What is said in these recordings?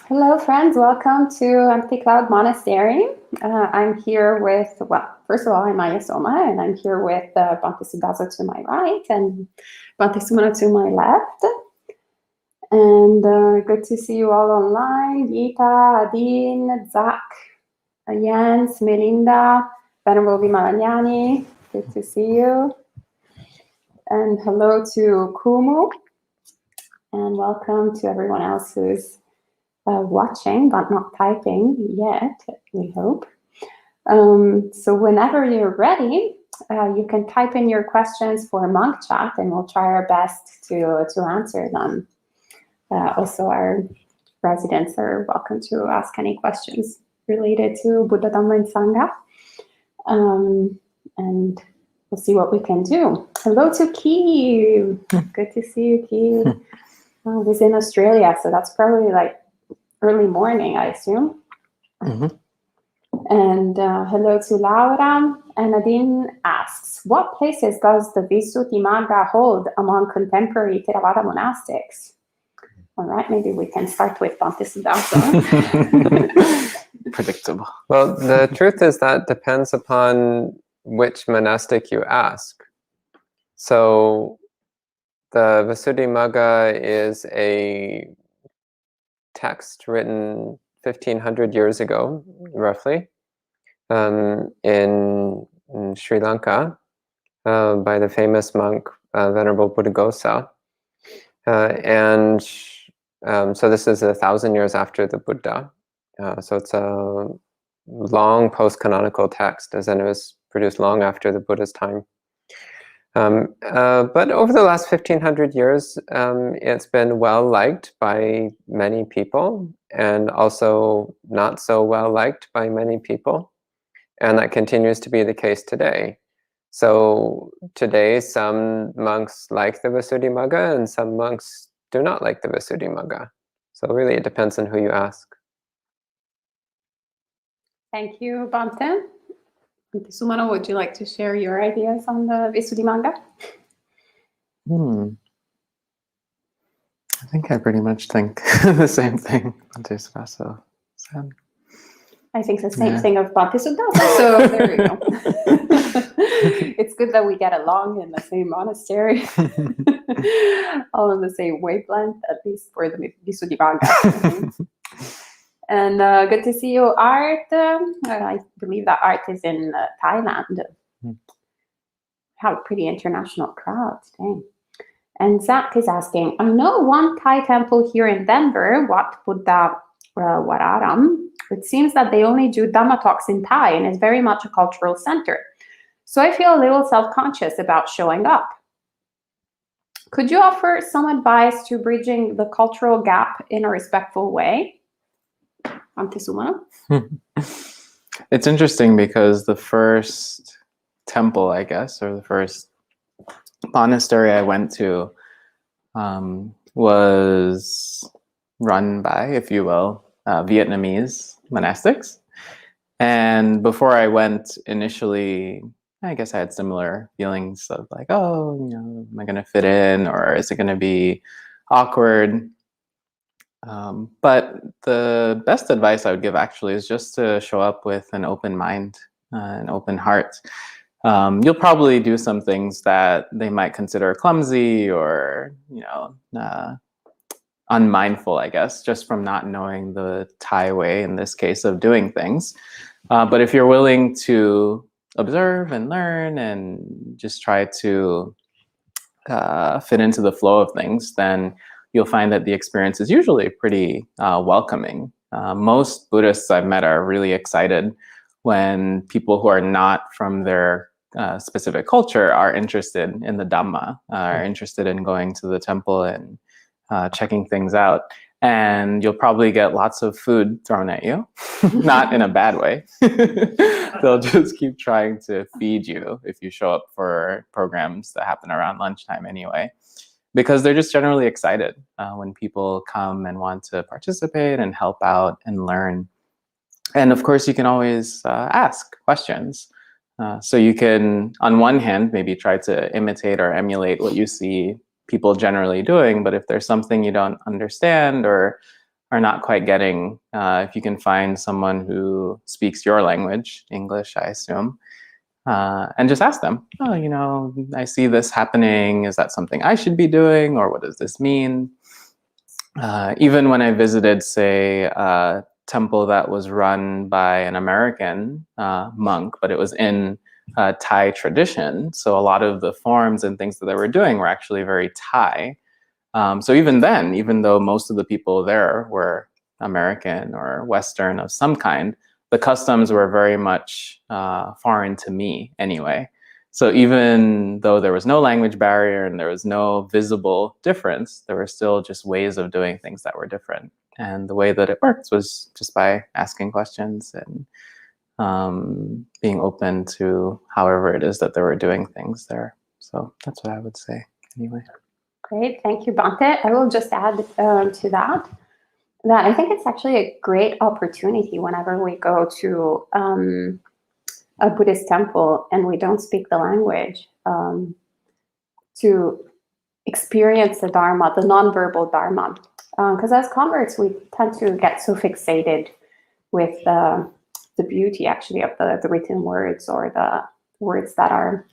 Hello, friends. Welcome to Empty Cloud Monastery. I'm here with, first of all, I'm Maya Soma, and I'm here with Bhante Sudaza to my right and Bhante Sumana to my left. And good to see you all online. Gita, Adine, Zach, Jens, Melinda, Venerable Vimalagnani. Good to see you. And hello to Kumu. And welcome to everyone else who's watching but not typing yet, we hope. So whenever you're ready, you can type in your questions for Monk Chat and we'll try our best to answer them. Also, our residents are welcome to ask any questions related to Buddha, Dhamma, and Sangha. And we'll see what we can do. Hello to Ki. Good to see you, Ki. He's in Australia, so that's probably like early morning, I assume. Mm-hmm. And hello to Laura. And Nadine asks, what places does the Visuddhimagga hold among contemporary Theravada monastics? All right, maybe we can start with Bhante Sudaza. Predictable. Well, the truth is that depends upon which monastic you ask. So the Visuddhimagga is a text written 1500 years ago, roughly, in Sri Lanka by the famous monk Venerable Buddhaghosa. So this is 1,000 years after the Buddha. So it's a long post-canonical text, as in it was produced long after the Buddha's time. But over the last 1,500 years, it's been well liked by many people, and also not so well liked by many people. And that continues to be the case today. So today, some monks like the Visuddhimagga, and some monks do not like the Visuddhimagga. So really, it depends on who you ask. Thank you, Bhante. Sumana, would you like to share your ideas on the Visuddhimagga? I think I pretty much think the same thing Bhante Sudaza said. I think the same thing of Bhante Sudaza, so there we go. It's good that we get along in the same monastery. All on the same wavelength, at least for the Visuddhimagga. And good to see you, Art. I believe that Art is in Thailand. Have a pretty international crowd today. And Zach is asking, I know one Thai temple here in Denver, Wat Buddha Wararam. It seems that they only do Dhamma talks in Thai and is very much a cultural center. So I feel a little self-conscious about showing up. Could you offer some advice to bridging the cultural gap in a respectful way? Bhante Sumana? It's interesting because the first temple, I guess, or the first monastery I went to was run by, if you will, Vietnamese monastics. And before I went initially, I guess I had similar feelings of like, oh, am I going to fit in, or is it going to be awkward? But the best advice I would give actually is just to show up with an open mind, an open heart. You'll probably do some things that they might consider clumsy or, unmindful, I guess, just from not knowing the Thai way, in this case, of doing things. But if you're willing to observe and learn and just try to fit into the flow of things, then you'll find that the experience is usually pretty welcoming. Most Buddhists I've met are really excited when people who are not from their specific culture are interested in the Dhamma, are interested in going to the temple and checking things out. And you'll probably get lots of food thrown at you, not in a bad way. They'll just keep trying to feed you if you show up for programs that happen around lunchtime anyway, because they're just generally excited when people come and want to participate and help out and learn. And of course, you can always ask questions. So you can, on one hand, maybe try to imitate or emulate what you see people generally doing. But if there's something you don't understand or are not quite getting, if you can find someone who speaks your language, English, I assume, and just ask them, oh, you know, I see this happening. Is that something I should be doing? Or what does this mean? Even when I visited, say, a temple that was run by an American monk, but it was in Thai tradition. So a lot of the forms and things that they were doing were actually very Thai. So even then, even though most of the people there were American or Western of some kind, the customs were very much foreign to me anyway. So even though there was no language barrier and there was no visible difference, there were still just ways of doing things that were different. And the way that it worked was just by asking questions and being open to however it is that they were doing things there. So that's what I would say anyway. Great, thank you, Bhante. I will just add to that I think it's actually a great opportunity whenever we go to a Buddhist temple and we don't speak the language, to experience the Dharma, the nonverbal Dharma. Because as converts, we tend to get so fixated with the beauty, actually, of the written words or the words that are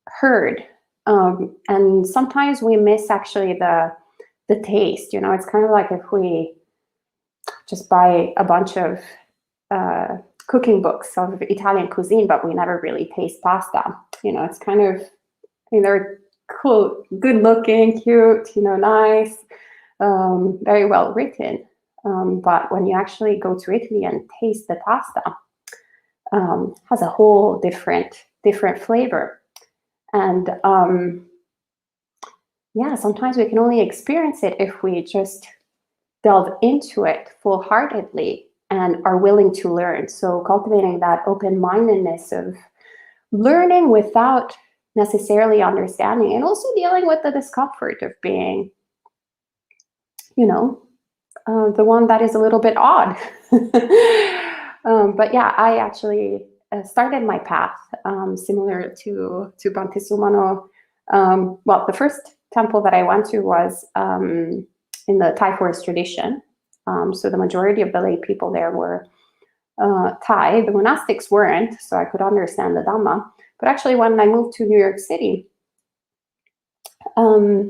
heard. And sometimes we miss actually the taste. You know, it's kind of like if we just buy a bunch of cooking books of Italian cuisine, but we never really taste pasta. You know, it's kind of, I mean, they're cool, good looking, cute, you know, nice, very well written. But when you actually go to Italy and taste the pasta, has a whole different flavor. And yeah, sometimes we can only experience it if we just delve into it full-heartedly and are willing to learn. So cultivating that open-mindedness of learning without necessarily understanding, and also dealing with the discomfort of being, you know, the one that is a little bit odd. But yeah, I actually started my path similar to Bhante Sumano. Well, the first temple that I went to was in the Thai forest tradition. So the majority of the lay people there were Thai. The monastics weren't, so I could understand the Dhamma. But actually, when I moved to New York City, I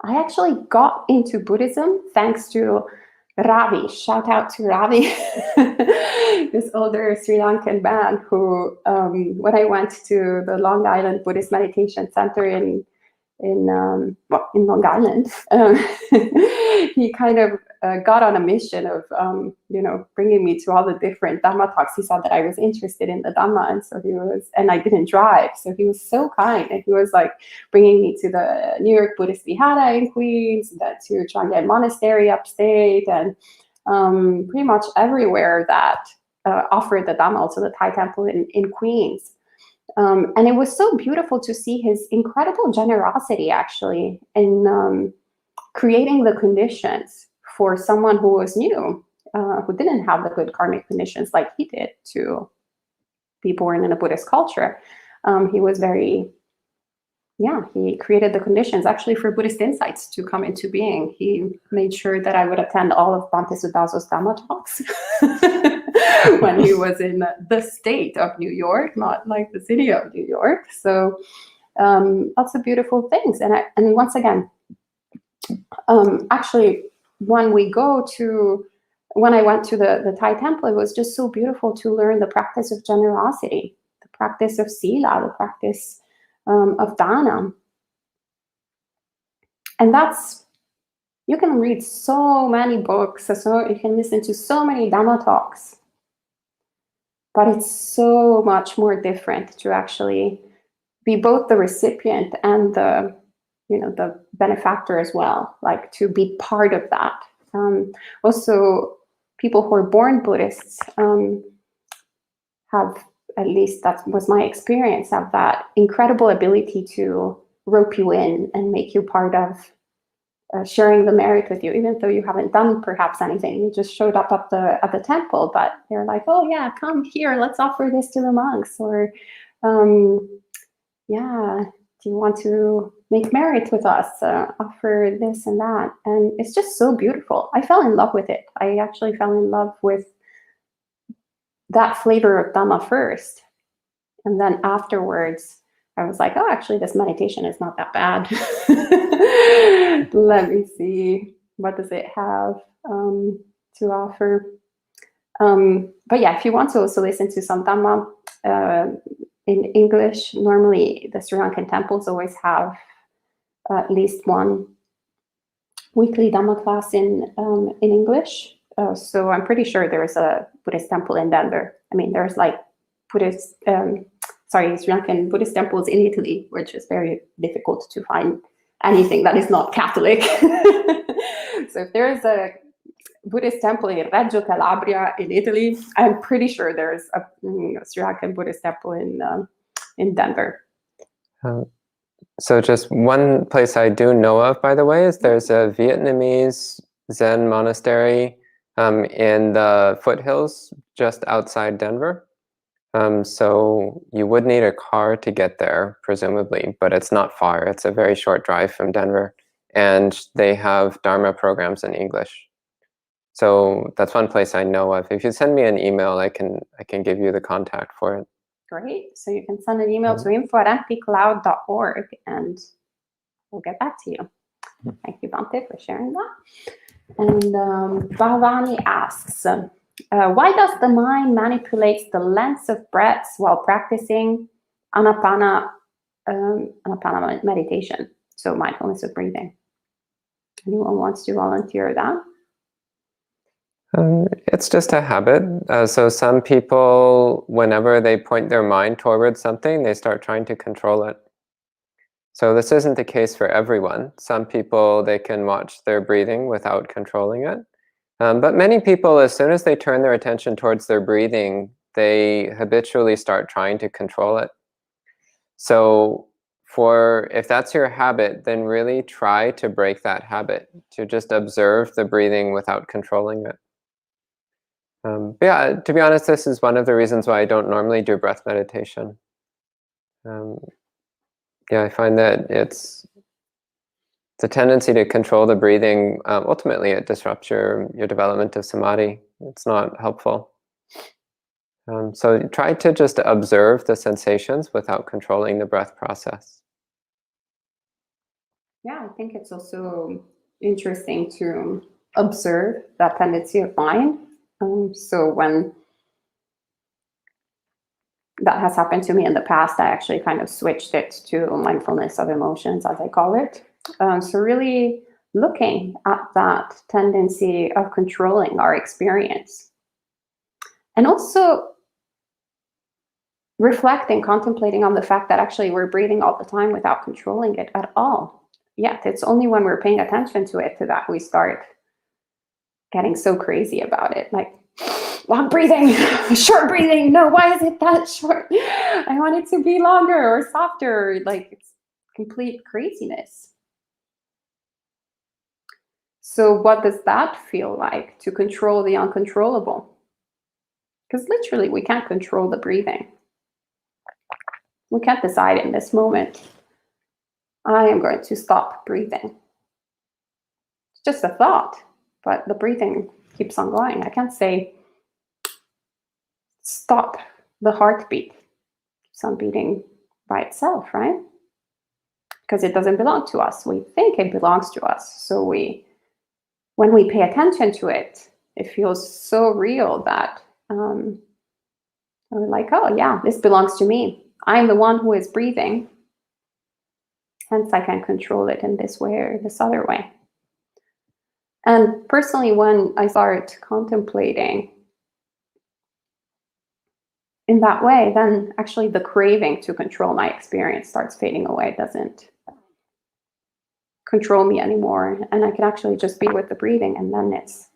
actually got into Buddhism thanks to Ravi. Shout out to Ravi, this older Sri Lankan man who, when I went to the Long Island Buddhist Meditation Center in Long Island, he kind of got on a mission of, you know, bringing me to all the different Dhamma talks. He saw that I was interested in the Dhamma, and so and I didn't drive, so he was so kind, and he was like bringing me to the New York Buddhist Vihara in Queens, to Chang'an Monastery upstate, and pretty much everywhere that offered the Dhamma, also the Thai temple in Queens. And it was so beautiful to see his incredible generosity, actually, in creating the conditions for someone who was new, who didn't have the good karmic conditions like he did to be born in a Buddhist culture. He was very, he created the conditions actually for Buddhist insights to come into being. He made sure that I would attend all of Bhante Sudazo's Dhamma talks when he was in the state of New York, not like the city of New York. So lots of beautiful things. And once again, actually, when I went to the Thai temple, it was just so beautiful to learn the practice of generosity, the practice of sila, the practice of dana. And you can read so many books, so you can listen to so many Dhamma talks, but it's so much more different to actually be both the recipient and the benefactor as well, like to be part of that. Also, people who are born Buddhists have, at least that was my experience, have that incredible ability to rope you in and make you part of sharing the merit with you, even though you haven't done perhaps anything. You just showed up at the temple, but they're like, oh yeah, come here, let's offer this to the monks, or do you want to make merit with us, offer this and that? And it's just so beautiful. I fell in love with it. I actually fell in love with that flavor of Dhamma first. And then afterwards, I was like, oh, actually, this meditation is not that bad. Let me see. What does it have to offer? But yeah, if you want to also listen to some Dhamma in English, normally the Sri Lankan temples always have at least one weekly Dhamma class in English. So I'm pretty sure there's a Buddhist temple in Denver. I mean, there's like Sri Lankan Buddhist temples in Italy, which is very difficult to find anything that is not Catholic. So if there is a Buddhist temple in Reggio Calabria in Italy, I'm pretty sure there's a Sri Lankan Buddhist temple in Denver. So just one place I do know of, by the way, is there's a Vietnamese Zen monastery in the foothills just outside Denver. So you would need a car to get there, presumably, but it's not far. It's a very short drive from Denver. And they have Dharma programs in English. So that's one place I know of. If you send me an email, I can give you the contact for it. Great. So you can send an email to info@mpcloud.org and we'll get back to you. Thank you, Bhante, for sharing that. And Babani asks, why does the mind manipulate the lengths of breaths while practicing anapana meditation? So mindfulness of breathing. Anyone wants to volunteer that? It's just a habit. So some people, whenever they point their mind towards something, they start trying to control it. So this isn't the case for everyone. Some people, they can watch their breathing without controlling it. But many people, as soon as they turn their attention towards their breathing, they habitually start trying to control it. So if that's your habit, then really try to break that habit, to just observe the breathing without controlling it. But yeah, to be honest, this is one of the reasons why I don't normally do breath meditation. I find that it's the tendency to control the breathing. Ultimately, it disrupts your development of samadhi. It's not helpful. So try to just observe the sensations without controlling the breath process. Yeah, I think it's also interesting to observe that tendency of mind. So when that has happened to me in the past, I actually kind of switched it to mindfulness of emotions, as I call it. So really looking at that tendency of controlling our experience. And also reflecting, contemplating on the fact that actually we're breathing all the time without controlling it at all. Yet it's only when we're paying attention to it that we start getting so crazy about it. Like, long breathing, short breathing. No, why is it that short? I want it to be longer or softer. Like, it's complete craziness. So what does that feel like, to control the uncontrollable? Because literally we can't control the breathing. We can't decide in this moment, I am going to stop breathing. It's just a thought, but the breathing keeps on going. I can't say, stop the heartbeat. It keeps on beating by itself, right? Because it doesn't belong to us. We think it belongs to us. So when we pay attention to it, it feels so real that we're like, oh yeah, this belongs to me. I'm the one who is breathing. Hence, I can control it in this way or this other way. And personally, when I start contemplating in that way, then actually the craving to control my experience starts fading away. It doesn't control me anymore. And I can actually just be with the breathing, and then it's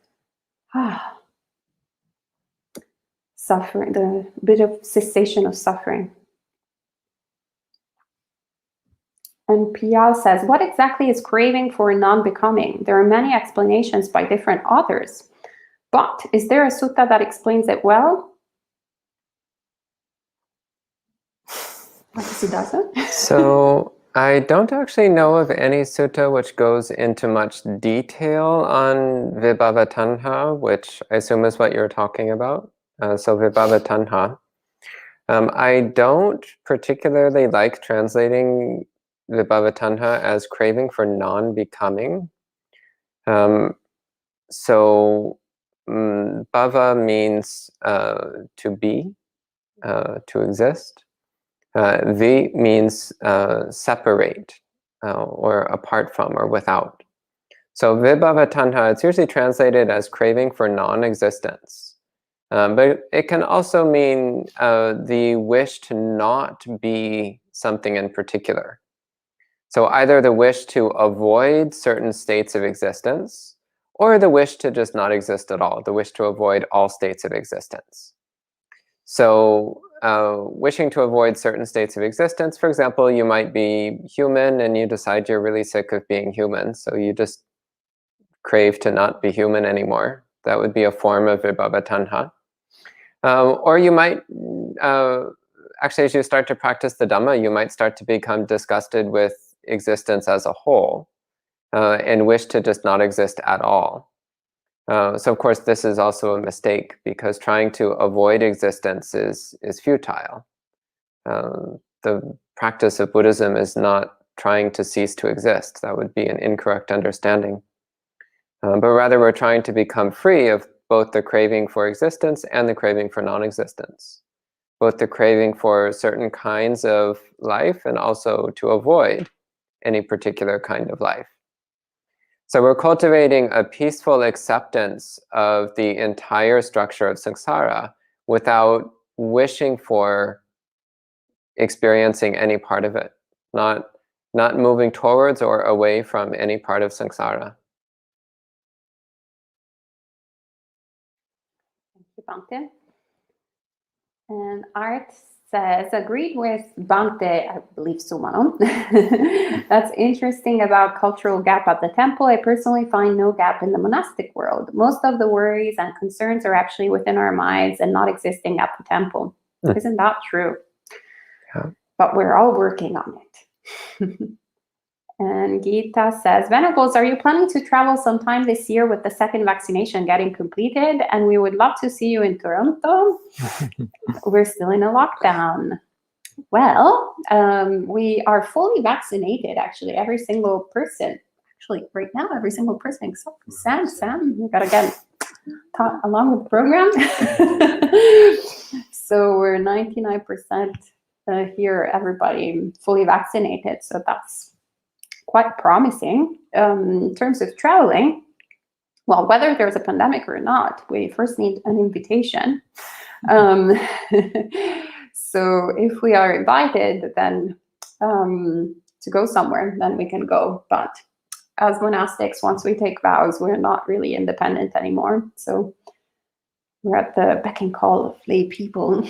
suffering, the bit of cessation of suffering. And Pial says, what exactly is craving for non-becoming? There are many explanations by different authors, but is there a sutta that explains it well? So I don't actually know of any sutta which goes into much detail on vibhava tanha, which I assume is what you're talking about. So vibhava tanha. I don't particularly like translating vibhava tanha as craving for non-becoming. So bhava means to be, to exist. Vi means separate, or apart from, or without. So vibhava tanha, it's usually translated as craving for non-existence. But it can also mean the wish to not be something in particular. So either the wish to avoid certain states of existence, or the wish to just not exist at all, the wish to avoid all states of existence. So wishing to avoid certain states of existence, for example, you might be human and you decide you're really sick of being human, so you just crave to not be human anymore. That would be a form of vibhava tanha. Or you might, actually, as you start to practice the Dhamma, you might start to become disgusted with existence as a whole and wish to just not exist at all. So of course, this is also a mistake, because trying to avoid existence is futile. The practice of Buddhism is not trying to cease to exist. That would be an incorrect understanding. But rather, we're trying to become free of both the craving for existence and the craving for non-existence. Both the craving for certain kinds of life and also to avoid any particular kind of life. So we're cultivating a peaceful acceptance of the entire structure of samsara without wishing for experiencing any part of it, not moving towards or away from any part of samsara. Thank you, Bhante. And Art says, agreed with Bhante, I believe Sumano. That's interesting about cultural gap at the temple. I personally find no gap in the monastic world. Most of the worries and concerns are actually within our minds and not existing at the temple. Isn't that true? Yeah. But we're all working on it. And Gita says, Venables, are you planning to travel sometime this year with the second vaccination getting completed? And we would love to see you in Toronto. We're still in a lockdown. Well, we are fully vaccinated, actually, every single person. Actually, right now, every single person except for Sam. Sam, you got to get along with the program. So we're 99% here, everybody fully vaccinated. So that's quite promising. In terms of traveling, well, whether there's a pandemic or not, we first need an invitation. So if we are invited, then to go somewhere, then we can go. But as monastics, once we take vows, we're not really independent anymore. So we're at the beck and call of lay people.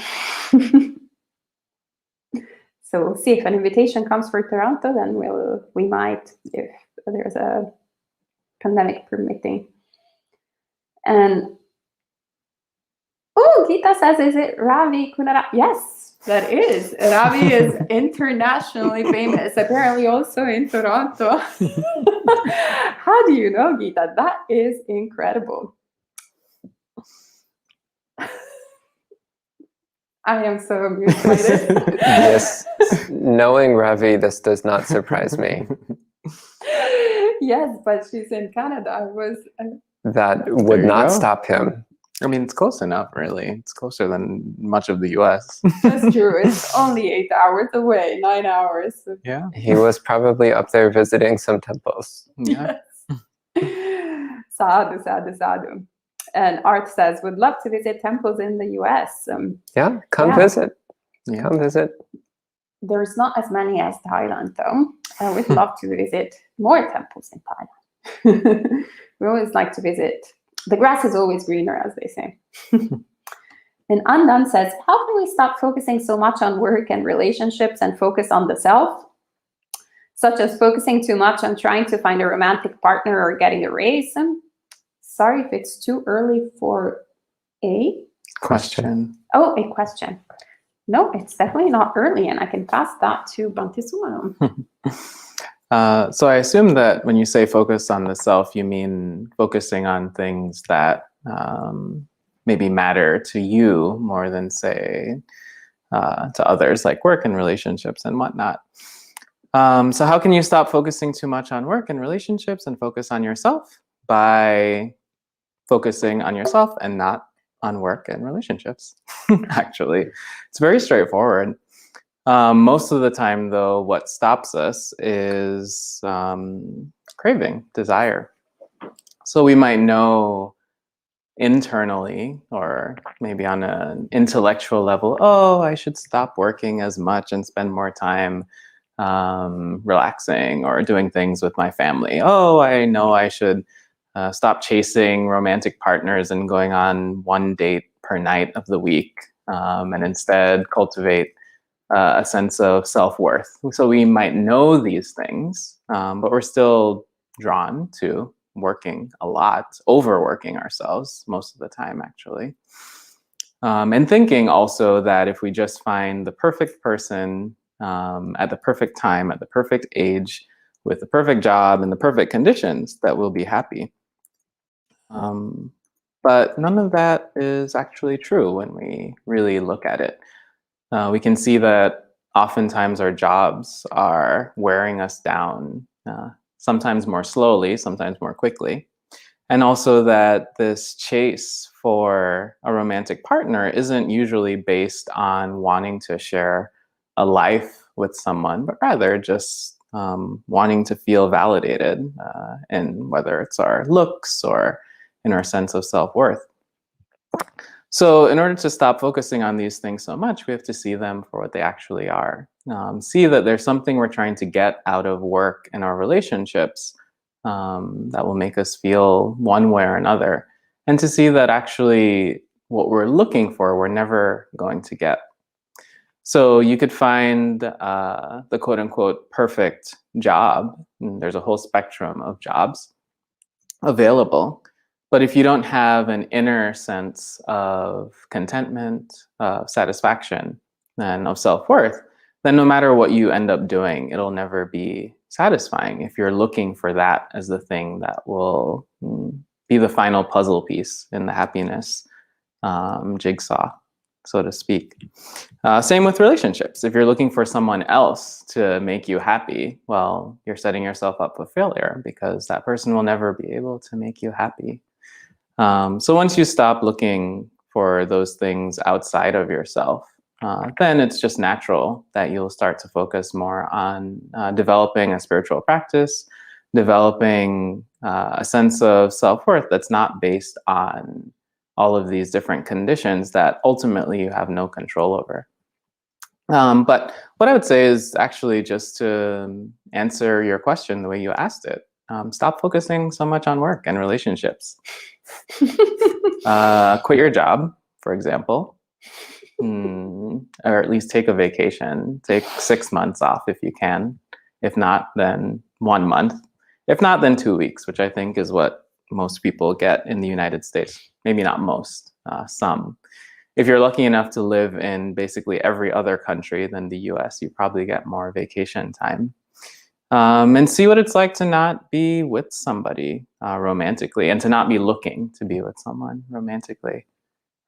So we'll see if an invitation comes for Toronto, then we might, if there's a pandemic permitting. And oh, Gita says, is it Ravi Kunara? Yes, that is. Ravi is internationally famous, apparently also in Toronto. How do you know, Gita? That is incredible. I am so amused by this. Yes, knowing Ravi, this does not surprise me. Yes, but she's in Canada. That would not stop him. I mean, it's close enough, really. It's closer than much of the US. That's true. It's only 8 hours away, 9 hours. Yeah. He was probably up there visiting some temples. Yeah. Yes. Sadhu, sadhu, sadhu. And Art says, would love to visit temples in the US. Yeah, come visit. Yeah. Come visit. There's not as many as Thailand, though. I would love to visit more temples in Thailand. We always like to visit. The grass is always greener, as they say. And Undone says, how can we stop focusing so much on work and relationships and focus on the self? Such as focusing too much on trying to find a romantic partner or getting a raise. Sorry if it's too early for a question. Oh, a question. No, it's definitely not early, and I can pass that to Bhante Sumano. So I assume that when you say focus on the self, you mean focusing on things that maybe matter to you more than, say, to others, like work and relationships and whatnot. So how can you stop focusing too much on work and relationships and focus on yourself? By focusing on yourself and not on work and relationships. Actually, it's very straightforward. Most of the time, though, what stops us is craving, desire. So we might know internally, or maybe on an intellectual level, oh, I should stop working as much and spend more time relaxing or doing things with my family. Oh, I know I should stop chasing romantic partners and going on one date per night of the week, and instead cultivate a sense of self-worth. So we might know these things, but we're still drawn to working a lot, overworking ourselves most of the time, actually. And thinking also that if we just find the perfect person at the perfect time, at the perfect age, with the perfect job and the perfect conditions, that we'll be happy. But none of that is actually true when we really look at it. We can see that oftentimes our jobs are wearing us down, sometimes more slowly, sometimes more quickly. And also that this chase for a romantic partner isn't usually based on wanting to share a life with someone, but rather just wanting to feel validated in whether it's our looks or in our sense of self-worth. So in order to stop focusing on these things so much, we have to see them for what they actually are. See that there's something we're trying to get out of work and our relationships that will make us feel one way or another. And to see that actually what we're looking for, we're never going to get. So you could find the quote unquote perfect job. And there's a whole spectrum of jobs available. But if you don't have an inner sense of contentment, of satisfaction, and of self-worth, then no matter what you end up doing, it'll never be satisfying if you're looking for that as the thing that will be the final puzzle piece in the happiness jigsaw, so to speak. Same with relationships. If you're looking for someone else to make you happy, well, you're setting yourself up for failure because that person will never be able to make you happy. So once you stop looking for those things outside of yourself, then it's just natural that you'll start to focus more on developing a spiritual practice, developing a sense of self-worth that's not based on all of these different conditions that ultimately you have no control over. But what I would say is actually just to answer your question the way you asked it, stop focusing so much on work and relationships. Quit your job, for example, or at least take a vacation. Take 6 months off if you can. If not, then 1 month. If not, then 2 weeks, which I think is what most people get in the United States. Maybe not most, some. If you're lucky enough to live in basically every other country than the US, you probably get more vacation time. And see what it's like to not be with somebody romantically and to not be looking to be with someone romantically.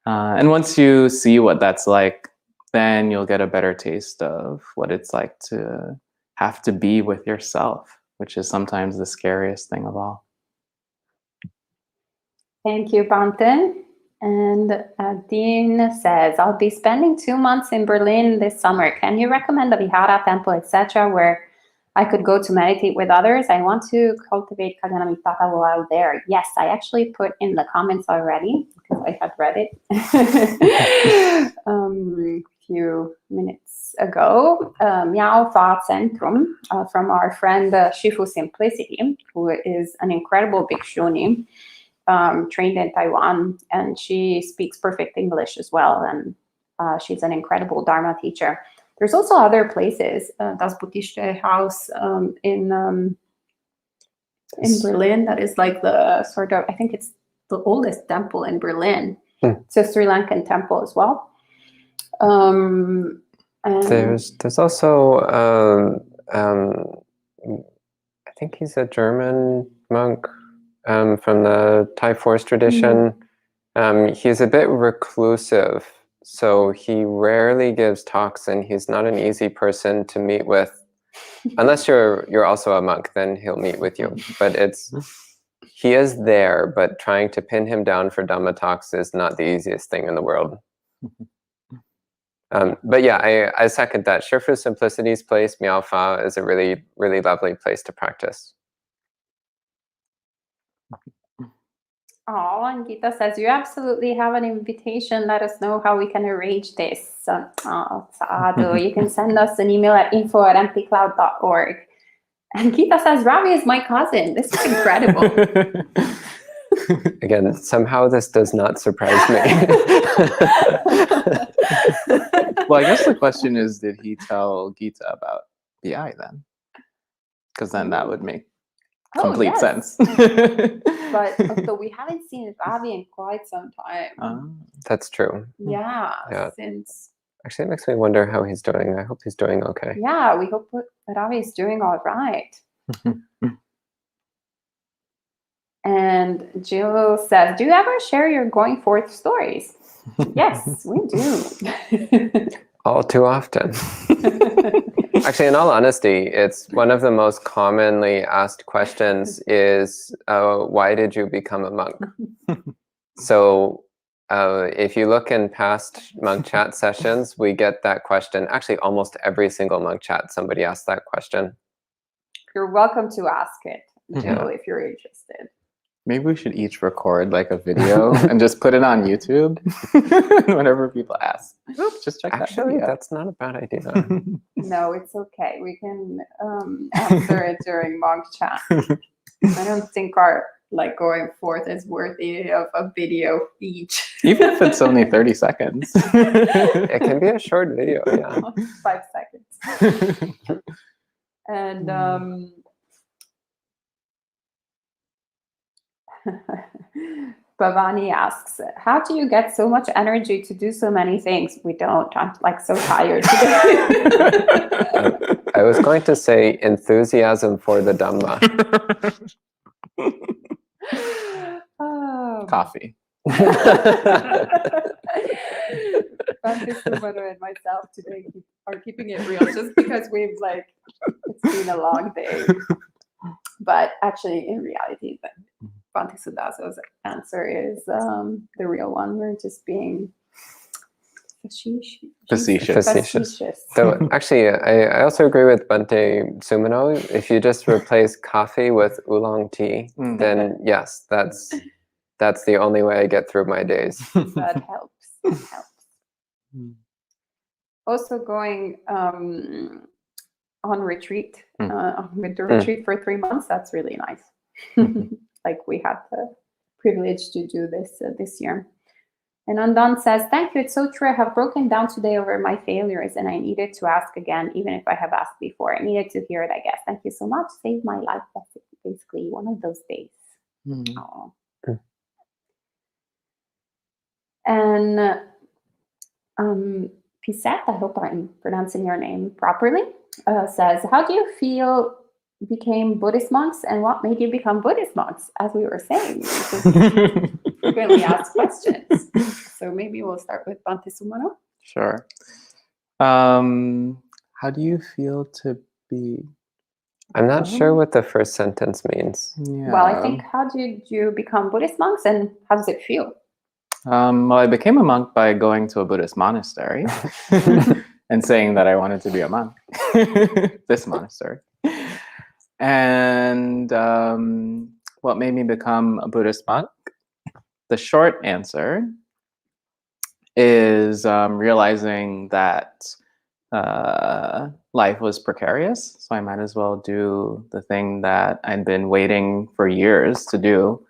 And once you see what that's like, then you'll get a better taste of what it's like to have to be with yourself, which is sometimes the scariest thing of all. Thank you, Bhante. And Dean says, I'll be spending 2 months in Berlin this summer. Can you recommend a Vihara temple, etc., where I could go to meditate with others? I want to cultivate Kalyanamittata while there. Yes, I actually put in the comments already because I had read it a few minutes ago. Miao Fa Centrum from our friend Shifu Simplicity, who is an incredible bhikshuni, trained in Taiwan, and she speaks perfect English as well, and she's an incredible Dharma teacher. There's also other places, Das Buddhische House in Berlin, that is like the sort of, I think it's the oldest temple in Berlin. It's a Sri Lankan temple as well. And There's also I think he's a German monk from the Thai forest tradition. He's a bit reclusive, so he rarely gives talks, and he's not an easy person to meet with. Unless you're also a monk, then he'll meet with you. But he is there, but trying to pin him down for Dhamma talks is not the easiest thing in the world. But yeah, I second that. Shifu Simplicity's place, Miao Fa, is a really, really lovely place to practice. Oh, and Gita says, you absolutely have an invitation. Let us know how we can arrange this. Sadhu. You can send us an email at info@emptycloud.org. And Gita says, Ravi is my cousin. This is incredible. Again, somehow this does not surprise me. Well, I guess the question is, did he tell Gita about BI then? Because then that would make complete sense. But so we haven't seen Ravi in quite some time. That's true. Yeah. Since actually, it makes me wonder how he's doing. I hope he's doing okay. Yeah, we hope Ravi is doing all right. And Jill says, do you ever share your going forth stories? Yes, we do. All too often. Actually, in all honesty, it's one of the most commonly asked questions is, why did you become a monk? So if you look in past monk chat sessions, we get that question. Actually, almost every single monk chat, somebody asks that question. You're welcome to ask it, Jill, if you're interested. Maybe we should each record like a video and just put it on YouTube whenever people ask. Oops, just check Actually, that's not a bad idea. No, it's okay. We can answer it during monk chat. I don't think our going forth is worthy of a video each. Even if it's only 30 seconds. It can be a short video, yeah. 5 seconds. And Babani asks, how do you get so much energy to do so many things? We don't. I'm so tired today. I was going to say enthusiasm for the Dhamma. Coffee. Sumano and myself today are keeping it real just because we've it's been a long day. But actually, in reality, Bhante Sudaso's answer is the real one. We're just being facetious. So actually, I also agree with Bhante Sumano. If you just replace coffee with oolong tea, then yes, that's the only way I get through my days. That helps. Also going on retreat, with the retreat for 3 months, that's really nice. We had the privilege to do this year. And Undone says, thank you, it's so true. I have broken down today over my failures and I needed to ask again, even if I have asked before. I needed to hear it, I guess. Thank you so much. Saved my life. That's basically one of those days. And Pisette, I hope I'm pronouncing your name properly, says, how do you feel became Buddhist monks and what made you become Buddhist monks? As we were saying, frequently asked questions. So maybe we'll start with Bhante Sumano. Sure. How do you feel to be? I'm not sure what the first sentence means. Yeah. Well, I think, how did you become Buddhist monks and how does it feel? Well, I became a monk by going to a Buddhist monastery and saying that I wanted to be a monk. This monastery. And what made me become a Buddhist monk? The short answer is realizing that life was precarious, so I might as well do the thing that I'd been waiting for years to do,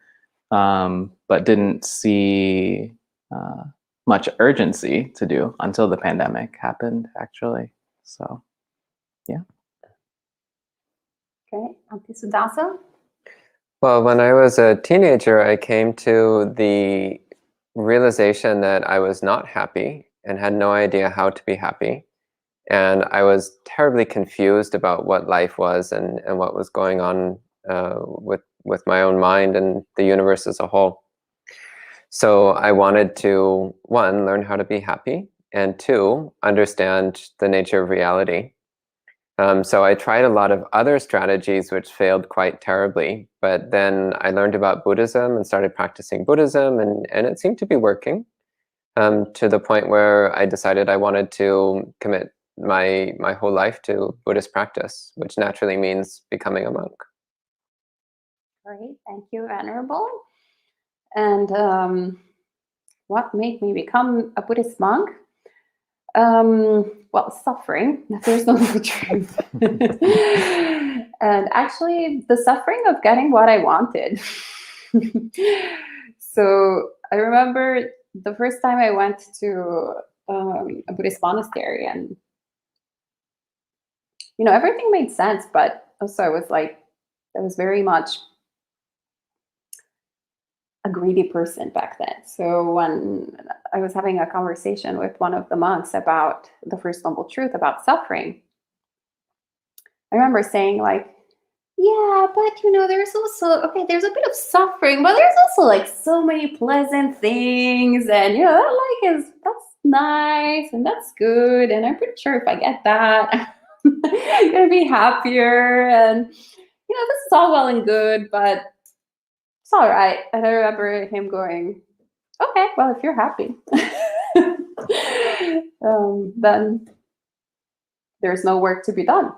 but didn't see much urgency to do until the pandemic happened, actually. So, yeah. Okay, Bhante Sudasa? Well, when I was a teenager, I came to the realization that I was not happy and had no idea how to be happy. And I was terribly confused about what life was and what was going on with my own mind and the universe as a whole. So I wanted to, one, learn how to be happy, and two, understand the nature of reality. So I tried a lot of other strategies which failed quite terribly, but then I learned about Buddhism and started practicing Buddhism, and it seemed to be working, to the point where I decided I wanted to commit my whole life to Buddhist practice, which naturally means becoming a monk. Great, thank you, Venerable. And what made me become a Buddhist monk? Well, suffering. There's no truth. And actually, the suffering of getting what I wanted. So I remember the first time I went to a Buddhist monastery, and everything made sense, but also I was very much a greedy person back then. So when I was having a conversation with one of the monks about the First Noble Truth, about suffering, I remember saying yeah, but there's also, okay, there's a bit of suffering, but there's also so many pleasant things, and that's nice and that's good, and I'm pretty sure if I get that, I'm gonna be happier, and this is all well and good, but it's all right. And I remember him going, okay, well, if you're happy, then there's no work to be done.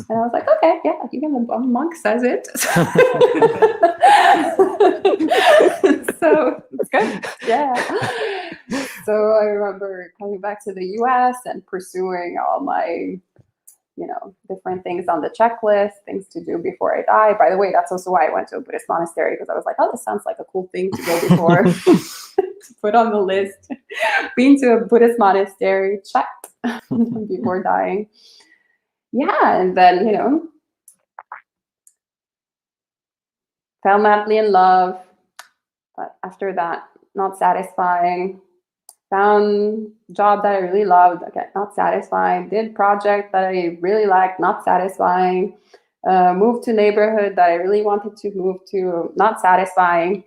And I was like, okay, yeah, even the monk says it. So it's good. Yeah. So I remember coming back to the US and pursuing all my different things on the checklist, things to do before I die. By the way, that's also why I went to a Buddhist monastery, because I was like, oh, this sounds like a cool thing to go before. To put on the list. Being to a Buddhist monastery, check, before dying. Yeah, and then, fell madly in love, but after that, not satisfying. Found a job that I really loved, okay, not satisfying. Did project that I really liked, not satisfying. Moved to neighborhood that I really wanted to move to, not satisfying.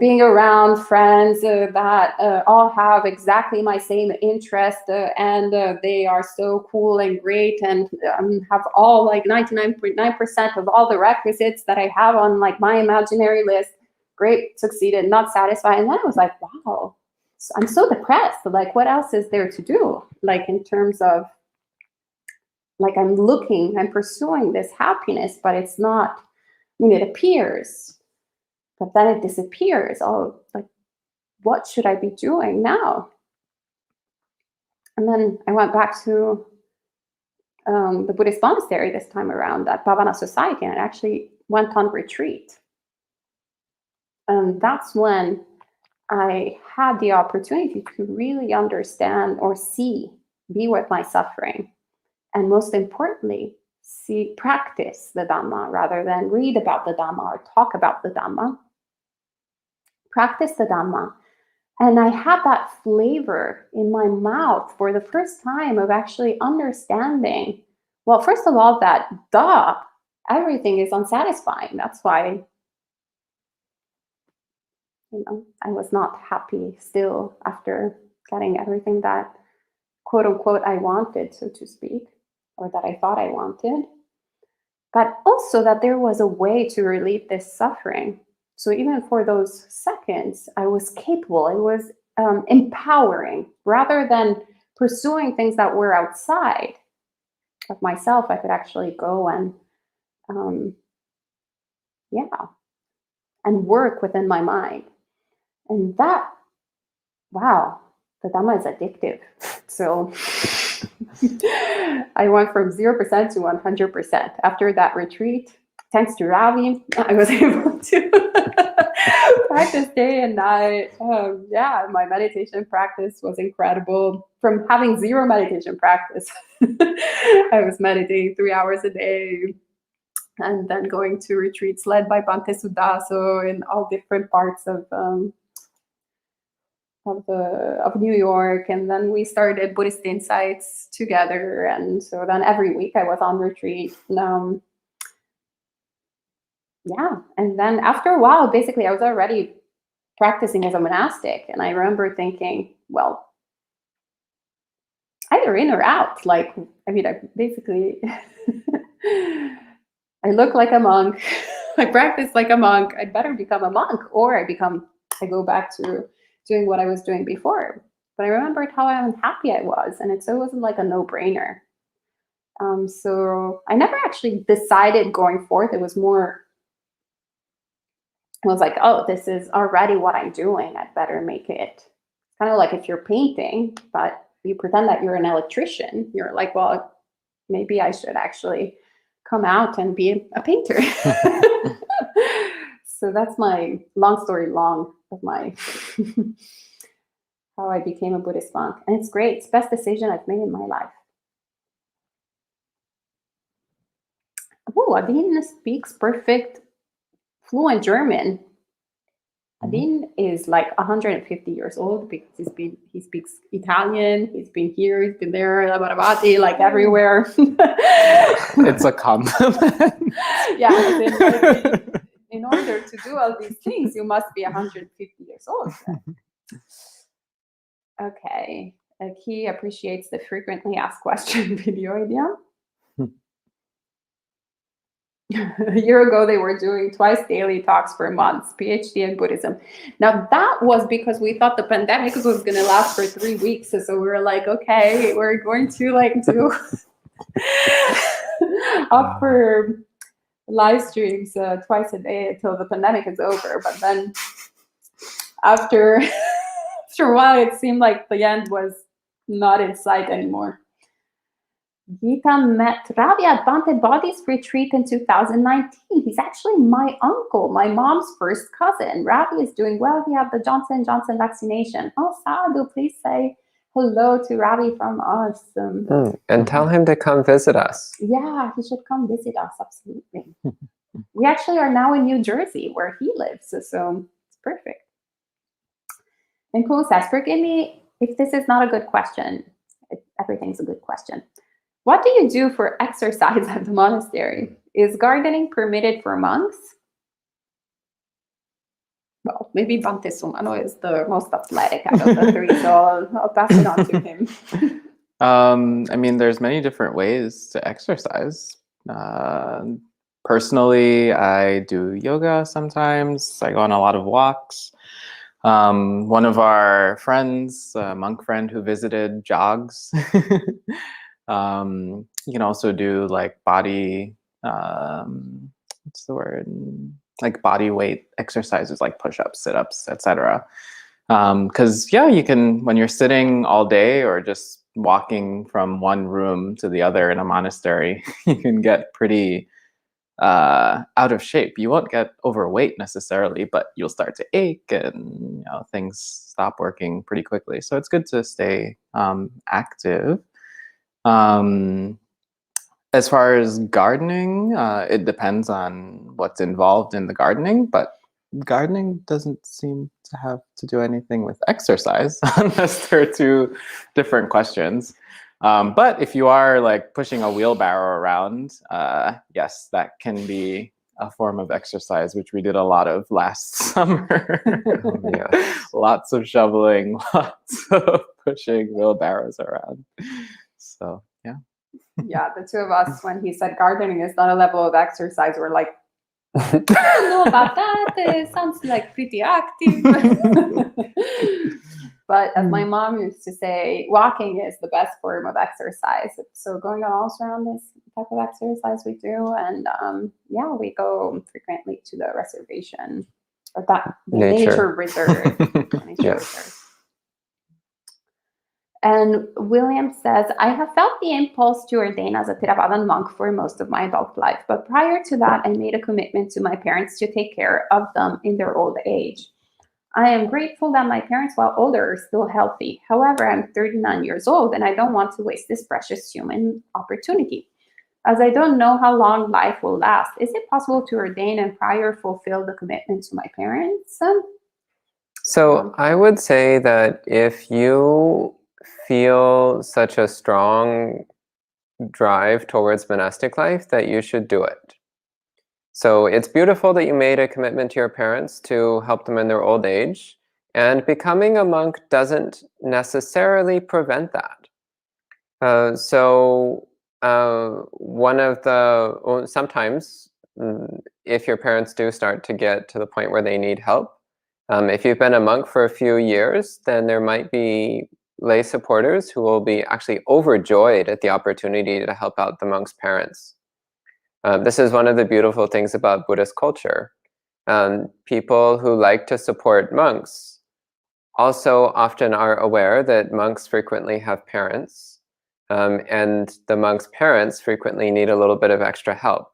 Being around friends that all have exactly my same interest, and they are so cool and great, and have all 99.9% of all the requisites that I have on my imaginary list. Great, succeeded, not satisfied. And then I was like, wow, I'm so depressed. What else is there to do? In terms of, I'm pursuing this happiness, but it's not, it appears, but then it disappears. Oh, what should I be doing now? And then I went back to the Buddhist monastery this time around, at Babani society, and I actually went on retreat. And that's when I had the opportunity to really understand or be with my suffering, and most importantly, practice the Dhamma rather than read about the Dhamma or talk about the Dhamma. Practice the Dhamma. And I had that flavor in my mouth for the first time of actually understanding, well, first of all, that everything is unsatisfying. That's why I was not happy still after getting everything that, quote unquote, I wanted, so to speak, or that I thought I wanted. But also that there was a way to relieve this suffering. So even for those seconds, I was capable. It was empowering. Rather than pursuing things that were outside of myself, I could actually go and, and work within my mind. And that, wow, the Dhamma is addictive. So I went from 0% to 100%. After that retreat, thanks to Ravi, I was able to practice day and night. My meditation practice was incredible. From having zero meditation practice, I was meditating 3 hours a day, and then going to retreats led by Bhante Sudaso in all different parts of of New York, and then we started Buddhist Insights together. And so then every week I was on retreat. And then after a while, basically, I was already practicing as a monastic, and I remember thinking, well, either in or out. Like, I mean, I basically I look like a monk. I practice like a monk. I'd better become a monk, or I go back to doing what I was doing before. But I remembered how unhappy I was, and it wasn't like a no-brainer. So I never actually decided going forth. It was like, oh, this is already what I'm doing. I'd better make it. Kind of like if you're painting, but you pretend that you're an electrician. You're like, well, maybe I should actually come out and be a painter. So that's my long story long of my how I became a Buddhist monk. And it's great. It's the best decision I've made in my life. Oh, Adine speaks perfect, fluent German. Adine is like 150 years old because he speaks Italian. He's been here, he's been there, like everywhere. It's a compliment. Yeah, in order to do all these things, you must be 150 years old. Okay, he appreciates the frequently asked question video idea. A year ago, they were doing twice daily talks for months, PhD in Buddhism. Now, that was because we thought the pandemic was going to last for 3 weeks. So we were like, okay, we're going to do offer live streams twice a day until the pandemic is over. But then after a while, it seemed like the end was not in sight anymore. Gita met Ravi at Bhante Bodhi's retreat in 2019. He's actually my uncle, my mom's first cousin. Ravi is doing well. He had the Johnson & Johnson vaccination. Oh, Sadhu, please say hello to Ravi from us. And tell him to come visit us. Yeah, he should come visit us, absolutely. We actually are now in New Jersey, where he lives, so it's perfect. And Cool says, forgive me if this is not a good question. Everything's a good question. What do you do for exercise at the monastery? Is gardening permitted for monks? Well, maybe Bhante Sumano is the most athletic out of the three, so I'll pass it on to him. I mean, there's many different ways to exercise. Personally, I do yoga sometimes. I go on a lot of walks. One of our friends, a monk friend who visited, jogs. You can also do like body, what's the word? Like body weight exercises, like push-ups, sit-ups, etc. Because you can, when you're sitting all day or just walking from one room to the other in a monastery, you can get pretty out of shape. You won't get overweight necessarily, but you'll start to ache and things stop working pretty quickly. So it's good to stay active. As far as gardening, it depends on what's involved in the gardening, but gardening doesn't seem to have to do anything with exercise unless there are two different questions. But if you are like pushing a wheelbarrow around, yes, that can be a form of exercise, which we did a lot of last summer. Lots of shoveling, lots of pushing wheelbarrows around. So, yeah. Yeah, the two of us, when he said gardening is not a level of exercise, we're like, I don't know about that. It sounds like pretty active. But as my mom used to say, walking is the best form of exercise. So going on all around this type of exercise we do. And we go frequently to the reservation, or the nature reserve. Reserve. And William says, I have felt the impulse to ordain as a Theravadan monk for most of my adult life, but prior to that, I made a commitment to my parents to take care of them in their old age. I am grateful that my parents, while older, are still healthy. However, I'm 39 years old, and I don't want to waste this precious human opportunity. As I don't know how long life will last, is it possible to ordain and prior fulfill the commitment to my parents? So I would say that if you feel such a strong drive towards monastic life, that you should do it. So it's beautiful that you made a commitment to your parents to help them in their old age, and becoming a monk doesn't necessarily prevent that. One of the, sometimes if your parents do start to get to the point where they need help, if you've been a monk for a few years, then there might be lay supporters who will be actually overjoyed at the opportunity to help out the monk's parents. This is one of the beautiful things about Buddhist culture. People who like to support monks also often are aware that monks frequently have parents, and the monk's parents frequently need a little bit of extra help.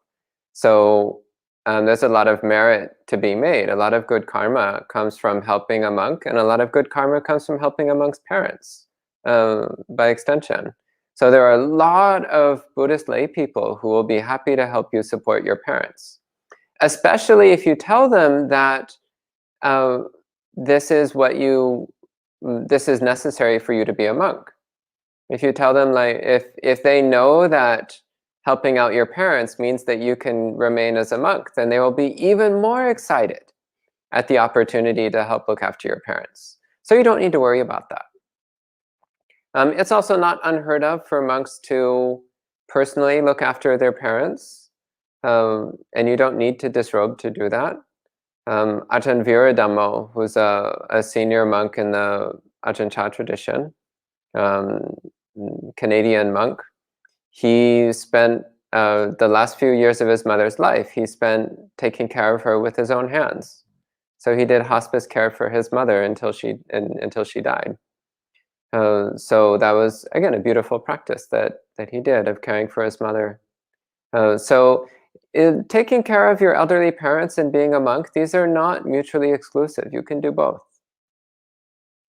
So there's a lot of merit to be made. A lot of good karma comes from helping a monk, and a lot of good karma comes from helping a monk's parents, by extension. So there are a lot of Buddhist lay people who will be happy to help you support your parents, especially if you tell them that this is necessary for you to be a monk. If you tell them, like, if they know that helping out your parents means that you can remain as a monk, then they will be even more excited at the opportunity to help look after your parents. So you don't need to worry about that. It's also not unheard of for monks to personally look after their parents, and you don't need to disrobe to do that. Ajahn Viradhammo, who's a senior monk in the Ajahn Chah tradition, Canadian monk, he spent the last few years of his mother's life, he spent taking care of her with his own hands. So he did hospice care for his mother until she died. So that was, again, a beautiful practice that he did of caring for his mother. Taking care of your elderly parents and being a monk, these are not mutually exclusive. You can do both.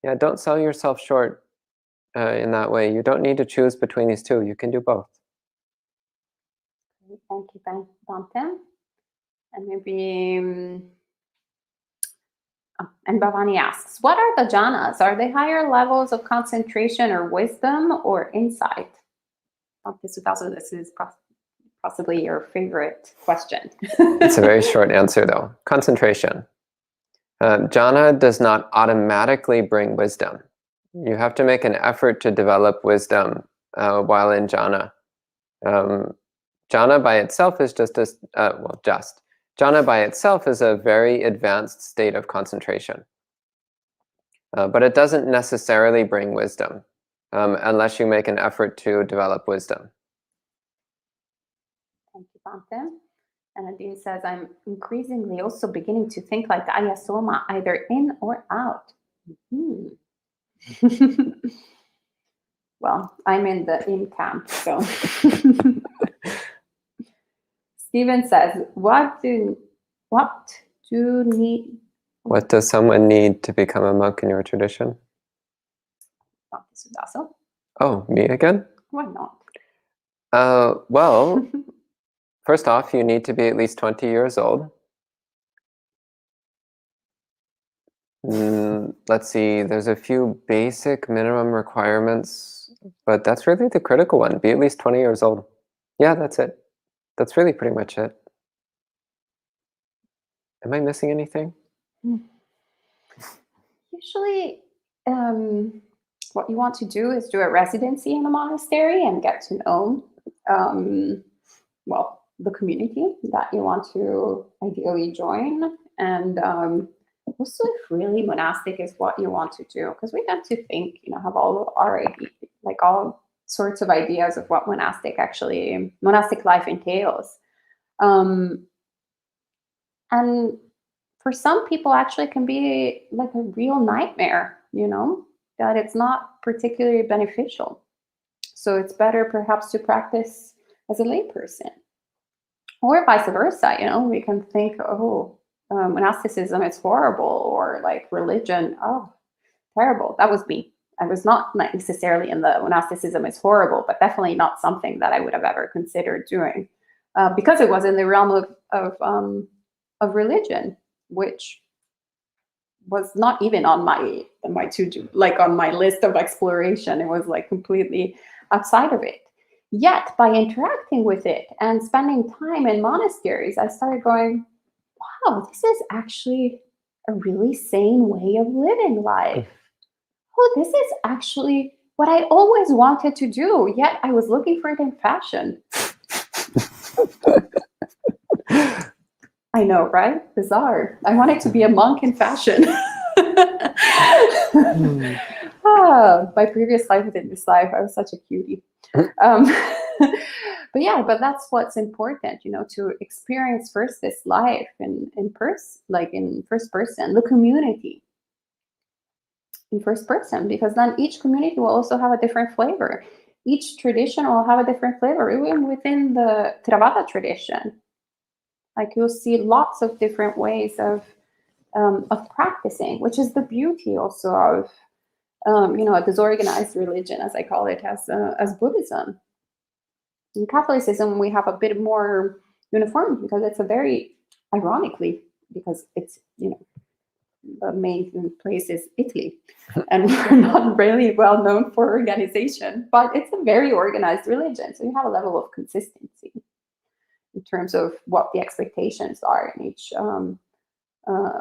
Yeah, don't sell yourself short in that way. You don't need to choose between these two. You can do both. Thank you, Bante. And maybe, and Babani asks, what are the jhanas? Are they higher levels of concentration or wisdom or insight? This is possibly your favorite question. It's a very short answer, though. Concentration. Jhana does not automatically bring wisdom. You have to make an effort to develop wisdom while in jhana. Jhana by itself is Jhana by itself is a very advanced state of concentration. But it doesn't necessarily bring wisdom unless you make an effort to develop wisdom. Thank you, Bante. And Nadine says, I'm increasingly also beginning to think like Ayasoma, either in or out. Well, I'm in the in camp, so. Stephen says, what does someone need to become a monk in your tradition? Oh, me again? Why not? Well, first off, you need to be at least 20 years old. Let's see, there's a few basic minimum requirements, but that's really the critical one. Be at least 20 years old. Yeah, that's it. That's really pretty much it. Am I missing anything? Usually, what you want to do is do a residency in a monastery and get to know, the community that you want to ideally join. And also, if really monastic is what you want to do, because we tend to think, have all our all sorts of ideas of what monastic life entails. And for some people, actually, it can be like a real nightmare, that it's not particularly beneficial. So it's better perhaps to practice as a layperson. Or vice versa, we can think, monasticism is horrible, or like religion, terrible. That was me. I was not necessarily in the monasticism is horrible, but definitely not something that I would have ever considered doing, because it was in the realm of religion, which was not even on my to-do, like on my list of exploration. It was like completely outside of it. Yet by interacting with it and spending time in monasteries, I started going, wow, this is actually a really sane way of living life. Oh, this is actually what I always wanted to do, yet I was looking for it in fashion. I know, right? Bizarre. I wanted to be a monk in fashion. My previous life within this life, I was such a cutie. But that's what's important, to experience first this life in first person, the community in first person, because then each community will also have a different flavor. Each tradition will have a different flavor, even within the Theravada tradition. Like you'll see lots of different ways of practicing, which is the beauty also of a disorganized religion, as I call it, as Buddhism. In Catholicism, we have a bit more uniform because it's ironically, because it's, the main place is Italy, and we're not really well known for organization, but it's a very organized religion. So you have a level of consistency in terms of what the expectations are in each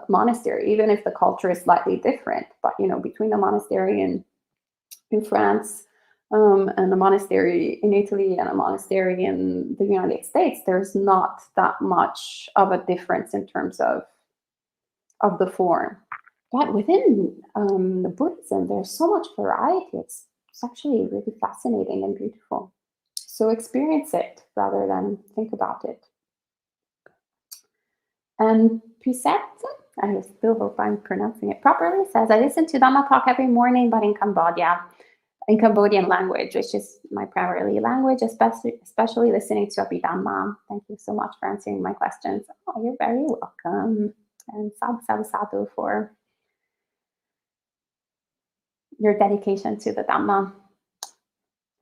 monastery, even if the culture is slightly different. But between the monastery in France and a monastery in Italy and a monastery in the United States, there's not that much of a difference in terms of the form. But within the Buddhism, there's so much variety. It's actually really fascinating and beautiful. So experience it rather than think about it. And Pisette, I still hope I'm pronouncing it properly, says, I listen to Dhamma talk every morning, but in Cambodian language, which is my primary language, especially listening to Abhidhamma. Thank you so much for answering my questions. Oh, you're very welcome. And sadhu for your dedication to the Dhamma.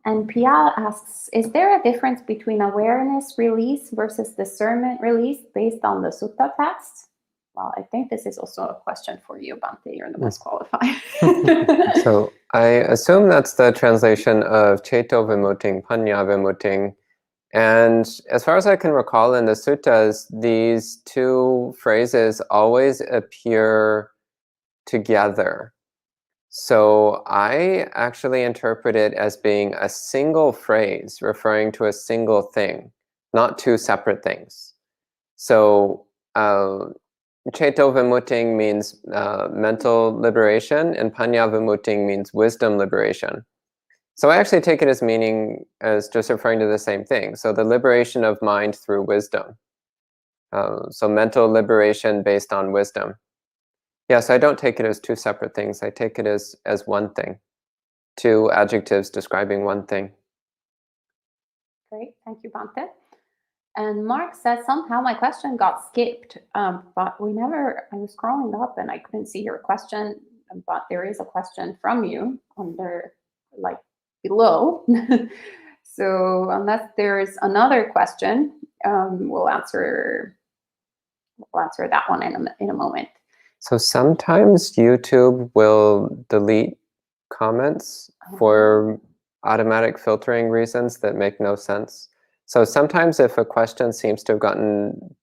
And Pia asks, is there a difference between awareness release versus discernment release based on the sutta text? Well, I think this is also a question for you, Bhante. You're the most qualified. So I assume that's the translation of Cheto Vimutting, Panya Vimutting. And as far as I can recall in the suttas, these two phrases always appear together. So I actually interpret it as being a single phrase referring to a single thing, not two separate things. So Cheto Vimutting means mental liberation, and Panya Vimutting means wisdom liberation. So I actually take it as meaning as just referring to the same thing. So the liberation of mind through wisdom. So mental liberation based on wisdom. Yes, I don't take it as two separate things. I take it as one thing. Two adjectives describing one thing. Great, thank you, Bhante. And Mark says, somehow my question got skipped, but I was scrolling up and I couldn't see your question, but there is a question from you under, below. So unless there's another question, we'll answer that one in a moment. So sometimes YouTube will delete comments for automatic filtering reasons that make no sense. So sometimes if a question seems to have gotten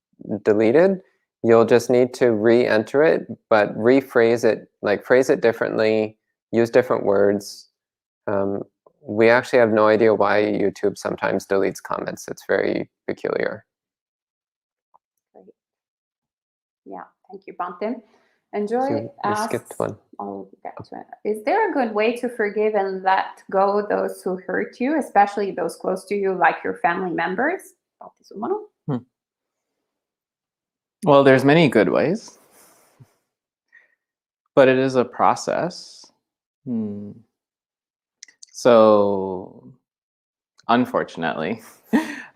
deleted, you'll just need to re-enter it, but rephrase it, phrase it differently, use different words. We actually have no idea why YouTube sometimes deletes comments. It's very peculiar. Great. Yeah, thank you, Bhante. And Joy asks, you skipped one. I'll get to it. Is there a good way to forgive and let go those who hurt you, especially those close to you, like your family members? Well, there's many good ways, but it is a process. So, unfortunately,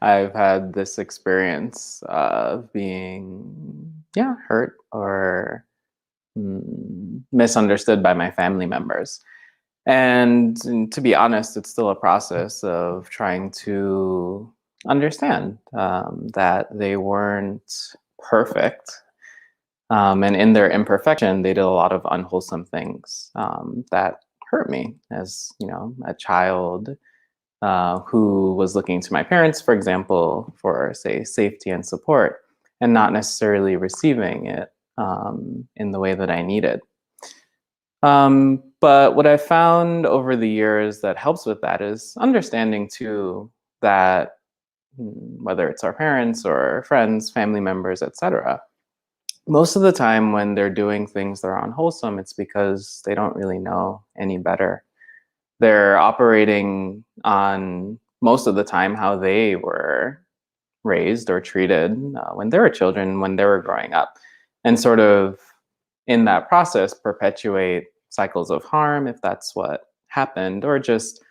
I've had this experience of being, hurt or misunderstood by my family members. And to be honest, it's still a process of trying to understand that they weren't perfect. And in their imperfection, they did a lot of unwholesome things that hurt me as, a child who was looking to my parents, for example, for, say, safety and support, and not necessarily receiving it in the way that I needed. But what I found over the years that helps with that is understanding, too, that whether it's our parents or friends, family members, etc., most of the time when they're doing things that are unwholesome, it's because they don't really know any better. They're operating on, most of the time, how they were raised or treated when they were children, when they were growing up, and sort of in that process perpetuate cycles of harm if that's what happened, or just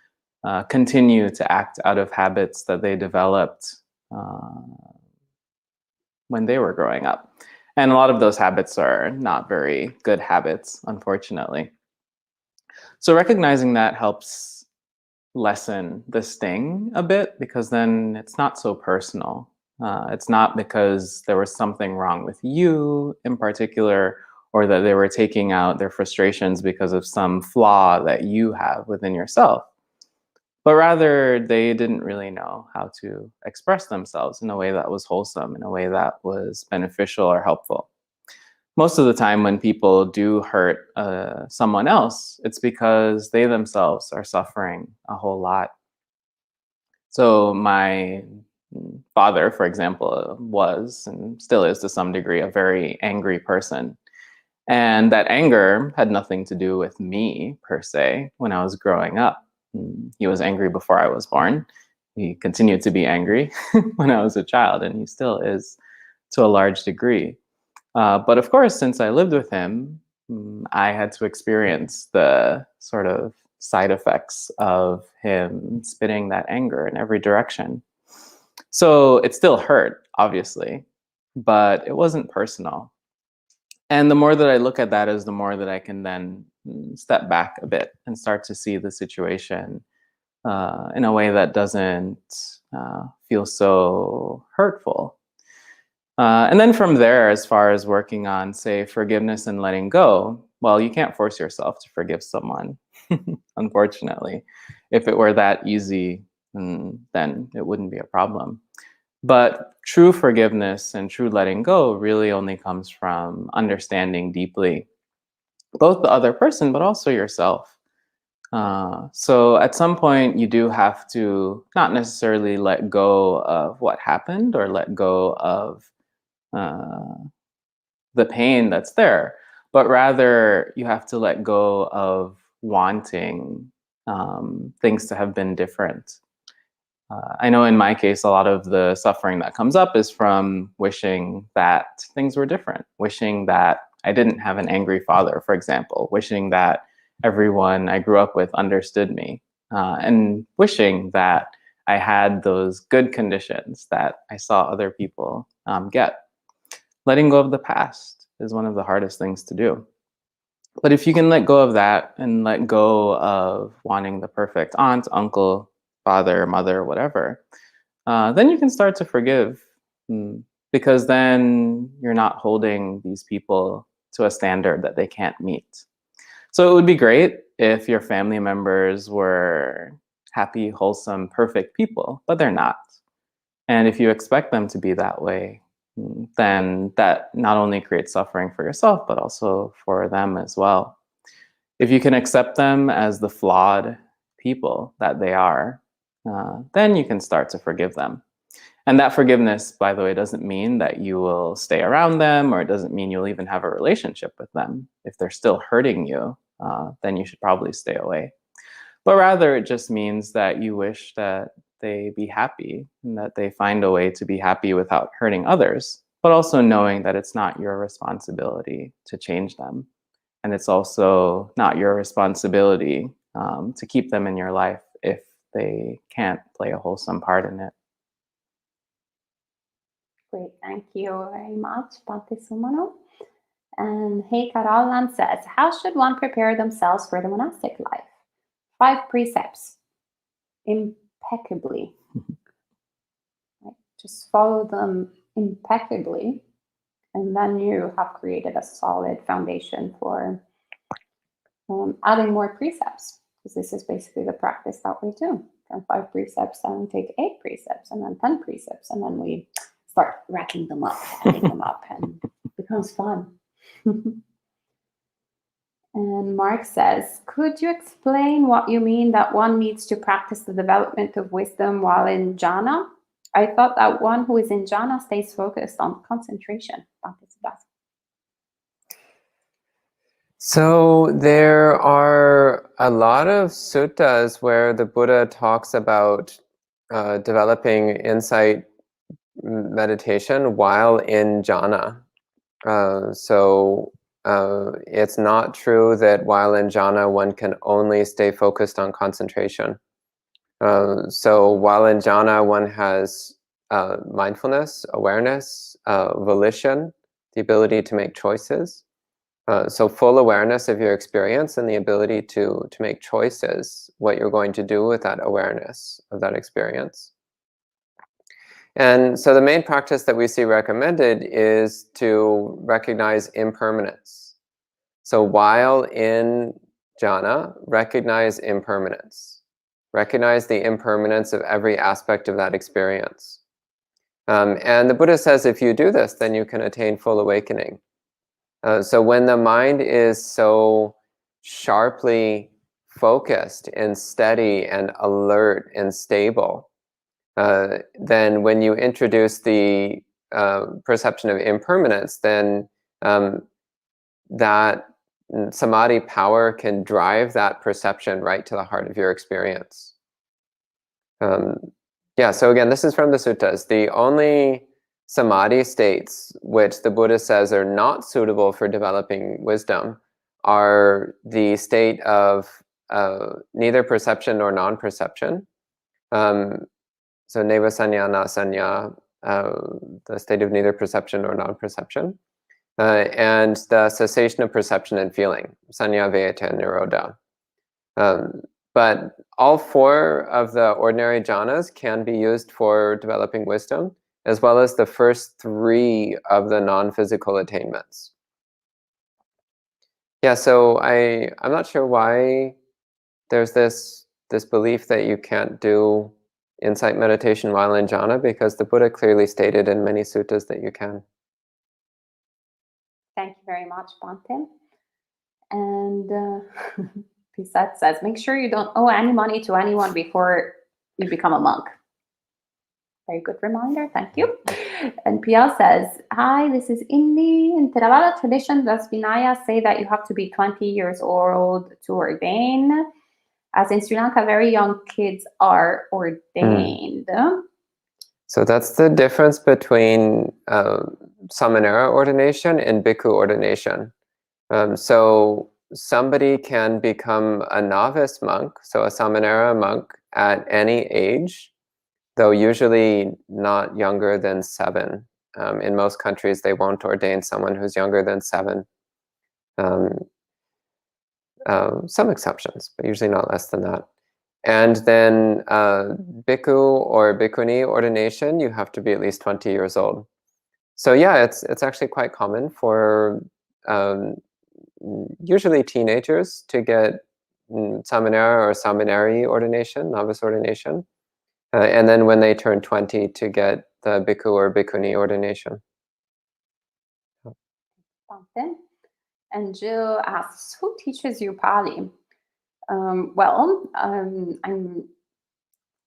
continue to act out of habits that they developed when they were growing up. And a lot of those habits are not very good habits, unfortunately. So recognizing that helps lessen the sting a bit, because then it's not so personal. It's not because there was something wrong with you in particular, or that they were taking out their frustrations because of some flaw that you have within yourself. But rather, they didn't really know how to express themselves in a way that was wholesome, in a way that was beneficial or helpful. Most of the time when people do hurt someone else, it's because they themselves are suffering a whole lot. So my father, for example, was and still is to some degree a very angry person. And that anger had nothing to do with me, per se, when I was growing up. He was angry before I was born. He continued to be angry when I was a child, and he still is to a large degree. But of course, since I lived with him, I had to experience the sort of side effects of him spitting that anger in every direction. So it still hurt, obviously, but it wasn't personal. And the more that I look at that, is the more that I can then step back a bit and start to see the situation in a way that doesn't feel so hurtful. And then from there, as far as working on, say, forgiveness and letting go, well, you can't force yourself to forgive someone, unfortunately. If it were that easy, then it wouldn't be a problem. But true forgiveness and true letting go really only comes from understanding deeply both the other person, but also yourself. So at some point, you do have to not necessarily let go of what happened or let go of the pain that's there, but rather you have to let go of wanting things to have been different. I know in my case, a lot of the suffering that comes up is from wishing that things were different, wishing that I didn't have an angry father, for example, wishing that everyone I grew up with understood me, and wishing that I had those good conditions that I saw other people get. Letting go of the past is one of the hardest things to do. But if you can let go of that and let go of wanting the perfect aunt, uncle, father, mother, whatever, then you can start to forgive, because then you're not holding these people to a standard that they can't meet. So it would be great if your family members were happy, wholesome, perfect people, but they're not. And if you expect them to be that way, then that not only creates suffering for yourself, but also for them as well. If you can accept them as the flawed people that they are, then you can start to forgive them. And that forgiveness, by the way, doesn't mean that you will stay around them, or it doesn't mean you'll even have a relationship with them. If they're still hurting you, then you should probably stay away. But rather, it just means that you wish that they be happy and that they find a way to be happy without hurting others, but also knowing that it's not your responsibility to change them. And it's also not your responsibility to keep them in your life if they can't play a wholesome part in it. Great, thank you very much, Bhante Sumano. And Hey Karalan says, how should one prepare themselves for the monastic life? 5 precepts, impeccably. Right? Just follow them impeccably, And then you have created a solid foundation for adding more precepts, because this is basically the practice that we do. From 5 precepts, then we take 8 precepts, and then 10 precepts, and then we start racking them up, adding them up, and it becomes fun. And Mark says, could you explain what you mean that one needs to practice the development of wisdom while in jhana? I thought that one who is in jhana stays focused on concentration. So there are a lot of suttas where the Buddha talks about developing insight meditation while in jhana. It's not true that while in jhana one can only stay focused on concentration. So while in jhana one has mindfulness, awareness, volition, the ability to make choices. So full awareness of your experience and the ability to make choices, what you're going to do with that awareness of that experience. And so the main practice that we see recommended is to recognize impermanence. So while in jhana, recognize impermanence. Recognize the impermanence of every aspect of that experience. And the Buddha says if you do this, then you can attain full awakening. So when the mind is so sharply focused and steady and alert and stable, then when you introduce the perception of impermanence, then that samadhi power can drive that perception right to the heart of your experience. So again, this is from the suttas. The only samadhi states which the Buddha says are not suitable for developing wisdom are the state of neither perception nor non-perception. So neva sanya na sanya, the state of neither perception nor non-perception, and the cessation of perception and feeling, sanya vayata nirodha. But all 4 of the ordinary jhanas can be used for developing wisdom, as well as the first 3 of the non-physical attainments. Yeah, so I'm not sure why there's this belief that you can't do insight meditation while in jhana, because the Buddha clearly stated in many suttas that you can. Thank you very much, Bante. And Pisat says, make sure you don't owe any money to anyone before you become a monk. Very good reminder, thank you. And Pia says, hi, this is Indi. In Theravada tradition, does Vinaya say that you have to be 20 years old to ordain? As in Sri Lanka, very young kids are ordained. So that's the difference between samanera ordination and bhikkhu ordination. So somebody can become a novice monk, so a samanera monk, at any age, though usually not younger than 7. In most countries, they won't ordain someone who's younger than 7. Some exceptions, but usually not less than that. And then bhikkhu or bhikkhuni ordination, you have to be at least 20 years old. So yeah, it's actually quite common for usually teenagers to get samanera or samaneri ordination, novice ordination. And then when they turn 20 to get the bhikkhu or bhikkhuni ordination. And Jill asks, who teaches you Pali? I'm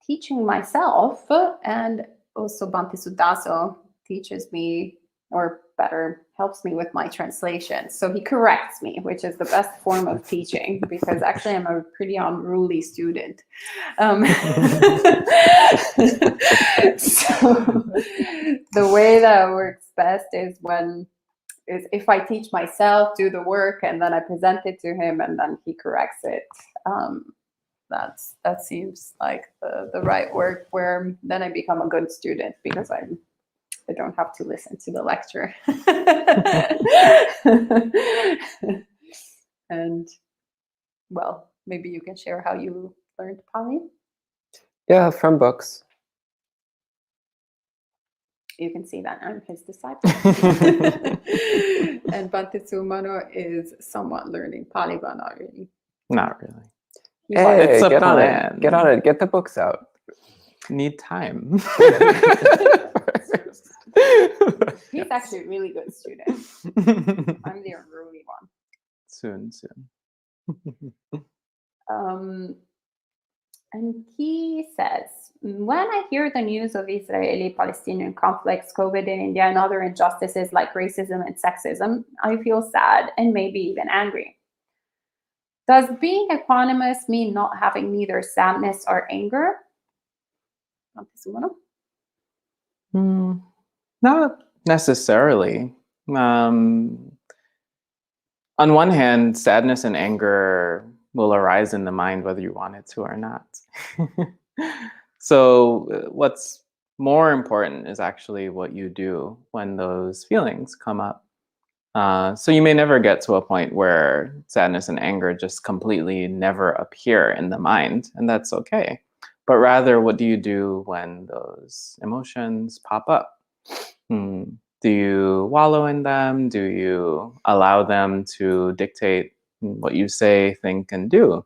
teaching myself, and also Bhante Sudaso teaches me, or better, helps me with my translation. So he corrects me, which is the best form of teaching, because actually I'm a pretty unruly student. So the way that works best is if I teach myself, do the work, and then I present it to him, and then he corrects it. That seems like the right work, where then I become a good student, because I don't have to listen to the lecture. And well, maybe you can share how you learned Pali. Yeah, from books. You can see that I'm his disciple. And Bhante Sumano is somewhat learning Pali, but not really. Not really. Hey, It's a get on plan. it. Get on it. Get the books out. Need time. He's actually a really good student. I'm the unruly one. Soon. And he says, when I hear the news of Israeli-Palestinian conflicts, COVID in India, and other injustices like racism and sexism, I feel sad and maybe even angry. Does being equanimous mean not having neither sadness or anger? Not necessarily. On one hand, sadness and anger will arise in the mind whether you want it to or not. So what's more important is actually what you do when those feelings come up. So you may never get to a point where sadness and anger just completely never appear in the mind, and that's okay. But rather, what do you do when those emotions pop up? Do you wallow in them? Do you allow them to dictate what you say, think, and do?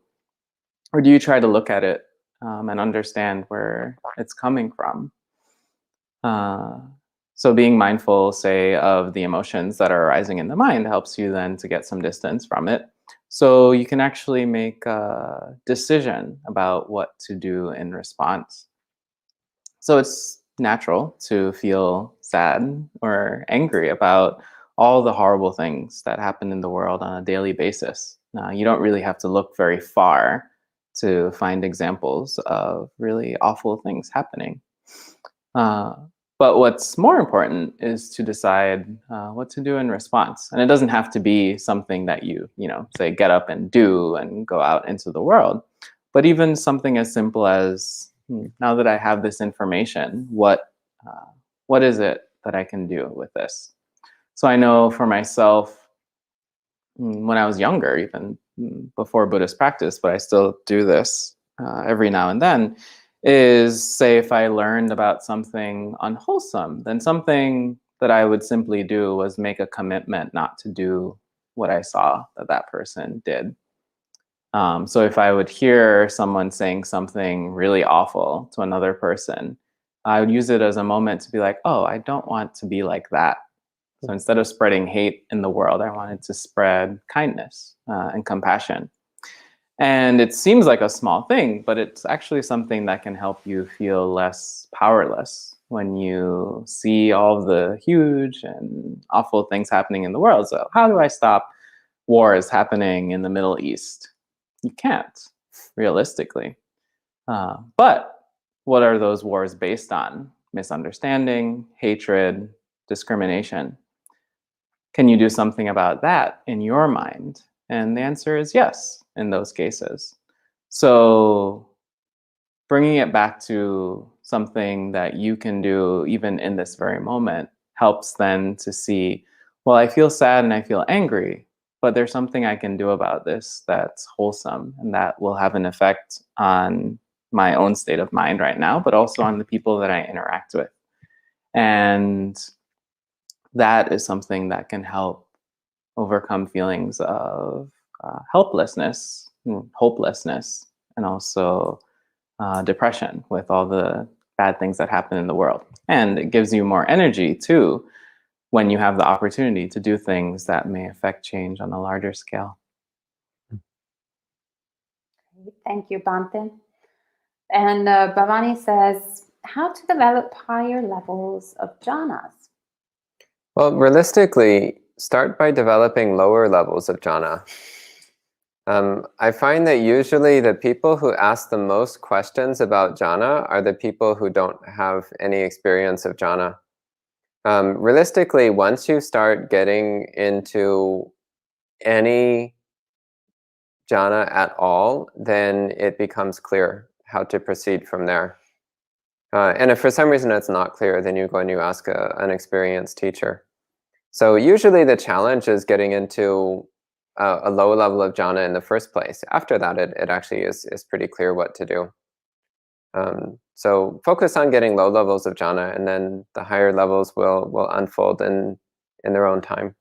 Or do you try to look at it and understand where it's coming from? So being mindful, say, of the emotions that are arising in the mind helps you then to get some distance from it. So you can actually make a decision about what to do in response. So it's natural to feel sad or angry about all the horrible things that happen in the world on a daily basis. You don't really have to look very far to find examples of really awful things happening. But what's more important is to decide what to do in response. And it doesn't have to be something that you say, get up and do and go out into the world. But even something as simple as, now that I have this information, what is it that I can do with this? So I know for myself, when I was younger, even before Buddhist practice, but I still do this every now and then, is say if I learned about something unwholesome, then something that I would simply do was make a commitment not to do what I saw that person did. So if I would hear someone saying something really awful to another person, I would use it as a moment to be like, oh, I don't want to be like that. So instead of spreading hate in the world, I wanted to spread kindness and compassion. And it seems like a small thing, but it's actually something that can help you feel less powerless when you see all of the huge and awful things happening in the world. So how do I stop wars happening in the Middle East? You can't, realistically. But what are those wars based on? Misunderstanding, hatred, discrimination. Can you do something about that in your mind? And the answer is yes, in those cases. So bringing it back to something that you can do even in this very moment helps then to see, well, I feel sad and I feel angry, but there's something I can do about this that's wholesome and that will have an effect on my own state of mind right now, but also on the people that I interact with. And that is something that can help overcome feelings of helplessness, hopelessness, and also depression with all the bad things that happen in the world. And it gives you more energy too when you have the opportunity to do things that may affect change on a larger scale. Thank you, Bhante. And Babani says, how to develop higher levels of jhanas? Well, realistically, start by developing lower levels of jhana. I find that usually the people who ask the most questions about jhana are the people who don't have any experience of jhana. Realistically, once you start getting into any jhana at all, then it becomes clear how to proceed from there. And if for some reason it's not clear, then you go and you ask an experienced teacher. So usually the challenge is getting into a low level of jhana in the first place. After that, it actually is pretty clear what to do. So focus on getting low levels of jhana, and then the higher levels will unfold in their own time.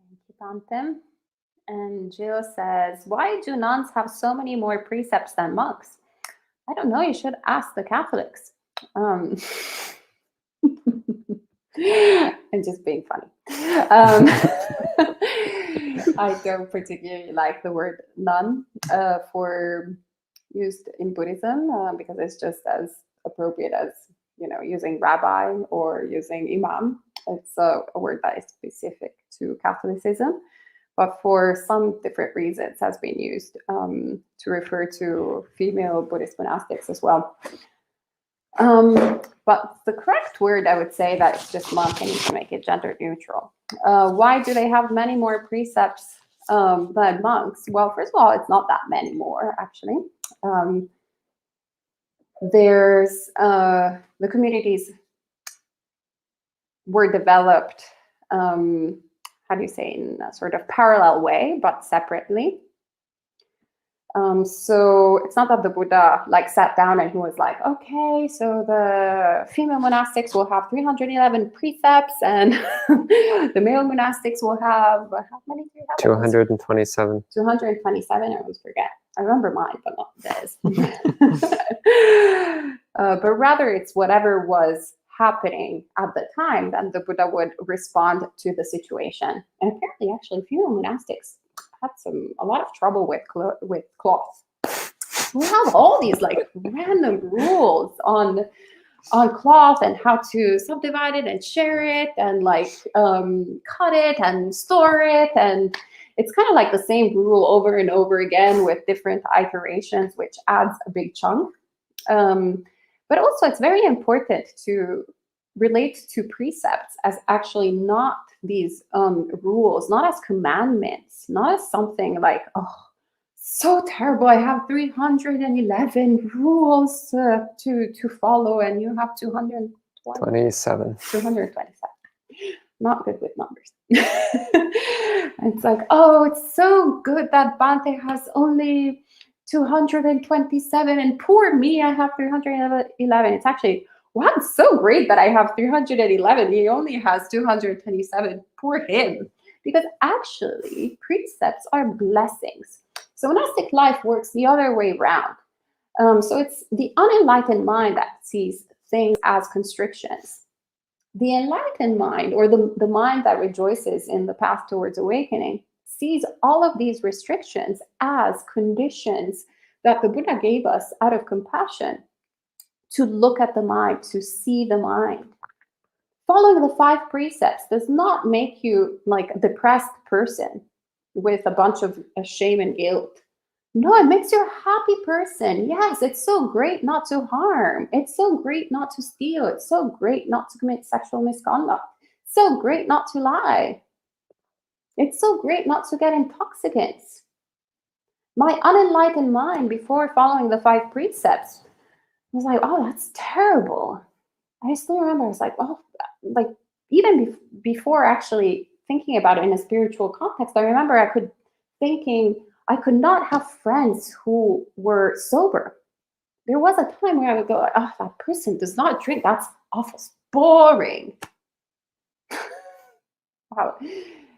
Thank you, Bante. And Jill says, why do nuns have so many more precepts than monks? I don't know, you should ask the Catholics. I'm just being funny. I don't particularly like the word nun for used in Buddhism because it's just as appropriate as, you know, using rabbi or using imam. It's a word that is specific to Catholicism, but for some different reasons has been used to refer to female Buddhist monastics as well. But the correct word, I would say that it's just monk. I need to make it gender neutral. Why do they have many more precepts than monks? Well, first of all, it's not that many more, actually. There's the communities were developed, how do you say, in a sort of parallel way, but separately. So it's not that the Buddha like sat down and he was like, okay, so the female monastics will have 311 precepts and the male monastics will have, how many do you have? 227. 227, I always forget. I remember mine, but not theirs. But rather it's whatever was happening at the time, then the Buddha would respond to the situation. And apparently, actually, female monastics had a lot of trouble with cloth. We have all these like random rules on cloth and how to subdivide it and share it and like cut it and store it, and it's kind of like the same rule over and over again with different iterations, which adds a big chunk. But also it's very important to relate to precepts as actually not these rules, not as commandments, not as something like, oh, so terrible, I have 311 rules to follow and you have 227. Not good with numbers. It's like, oh, it's so good that Bante has only 227 and poor me, I have 311. It's actually, wow, it's so great that I have 311. He only has 227. Poor him. Because actually, precepts are blessings. So monastic life works the other way around. So it's the unenlightened mind that sees things as constrictions. The enlightened mind, or the mind that rejoices in the path towards awakening, sees all of these restrictions as conditions that the Buddha gave us out of compassion to look at the mind, to see the mind. Following the 5 precepts does not make you like a depressed person with a bunch of shame and guilt. No, it makes you a happy person. Yes, it's so great not to harm. It's so great not to steal. It's so great not to commit sexual misconduct. It's so great not to lie. It's so great not to get intoxicants. My unenlightened mind, before following the 5 precepts, was like, oh, that's terrible. I still remember, I was like, oh, like even before actually thinking about it in a spiritual context, I remember I could not have friends who were sober. There was a time where I would go, oh, that person does not drink. That's awful boring. Wow.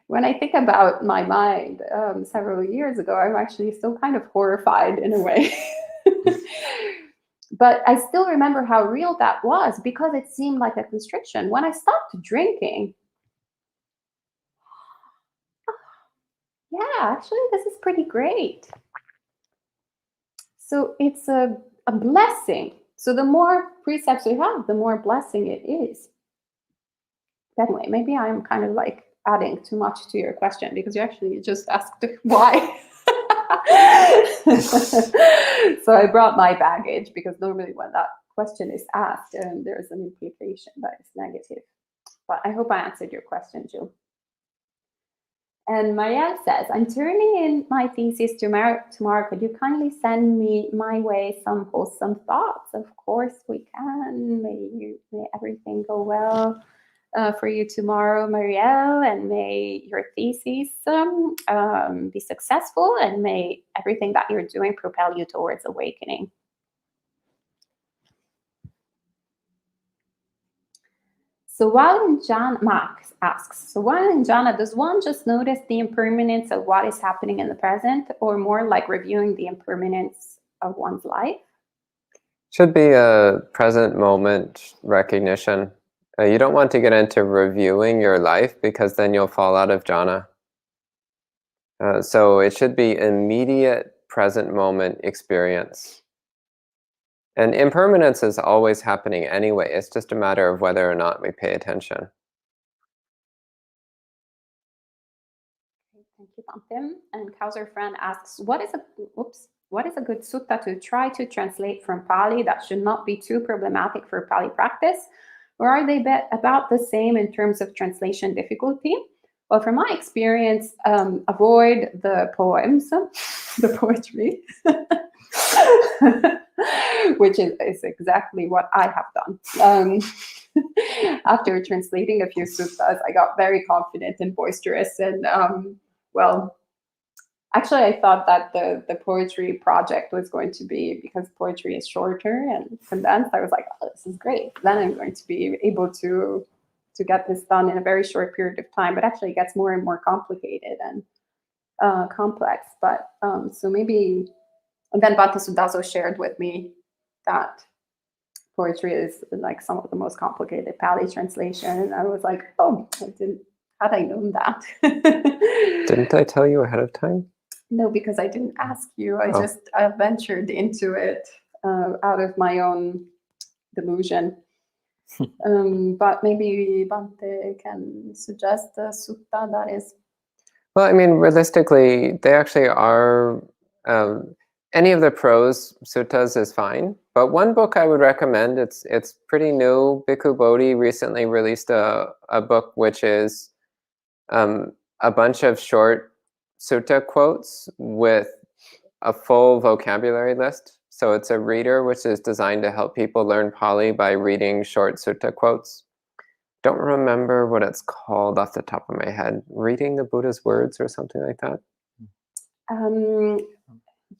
When I think about my mind several years ago, I'm actually still kind of horrified in a way. But I still remember how real that was because it seemed like a constriction. When I stopped drinking, yeah, actually, this is pretty great. So it's a blessing. So the more precepts we have, the more blessing it is. Anyway, maybe I'm kind of like adding too much to your question because you actually just asked why. So I brought my baggage because normally when that question is asked, there's an implication that is negative. But I hope I answered your question, Jill. And Marielle says, I'm turning in my thesis tomorrow. Could you kindly send me my way some wholesome thoughts? Of course we can. May everything go well. for you tomorrow, Marielle, and may your thesis be successful, and may everything that you're doing propel you towards awakening. So while in Jhana, Max asks, so while in Jhana, does one just notice the impermanence of what is happening in the present, or more like reviewing the impermanence of one's life? Should be a present moment recognition. You don't want to get into reviewing your life because then you'll fall out of jhana. So it should be immediate present moment experience. And impermanence is always happening anyway. It's just a matter of whether or not we pay attention. Thank you, Bantim. And Kauser Friend asks, what is a good sutta to try to translate from Pali that should not be too problematic for Pali practice? Or are they about the same in terms of translation difficulty? Well, from my experience, avoid the poems, the poetry, which is exactly what I have done. After translating a few suttas, I got very confident and boisterous, and well, actually, I thought that the poetry project was going to be, because poetry is shorter and condensed, I was like, oh, this is great. Then I'm going to be able to get this done in a very short period of time. But actually, it gets more and more complicated and complex. But so maybe, and then Bhante Sudaso shared with me that poetry is like some of the most complicated Pali translation. And I was like, oh, had I known that? Didn't I tell you ahead of time? No, because I didn't ask you. I just ventured into it out of my own delusion. But maybe Bhante can suggest a sutta that is. Well, I mean, realistically, they actually are. Any of the prose suttas is fine. But one book I would recommend, it's pretty new. Bhikkhu Bodhi recently released a book which is a bunch of short sutta quotes with a full vocabulary list. So it's a reader which is designed to help people learn Pali by reading short sutta quotes. Don't remember what it's called off the top of my head. Reading the Buddha's words or something like that.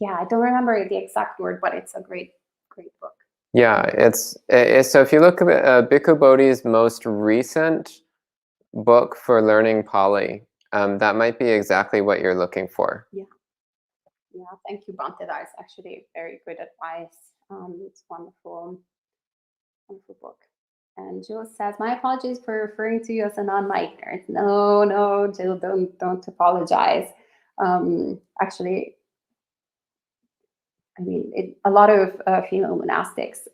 Yeah, I don't remember the exact word, but it's a great book. Yeah, it's so if you look at Bhikkhu Bodhi's most recent book for learning Pali, that might be exactly what you're looking for. Yeah, thank you, Bhante. That is actually very good advice. It's wonderful book. And Jill says, my apologies for referring to you as a non-Mike nerd. No, Jill, don't apologize. Actually, I mean, a lot of female monastics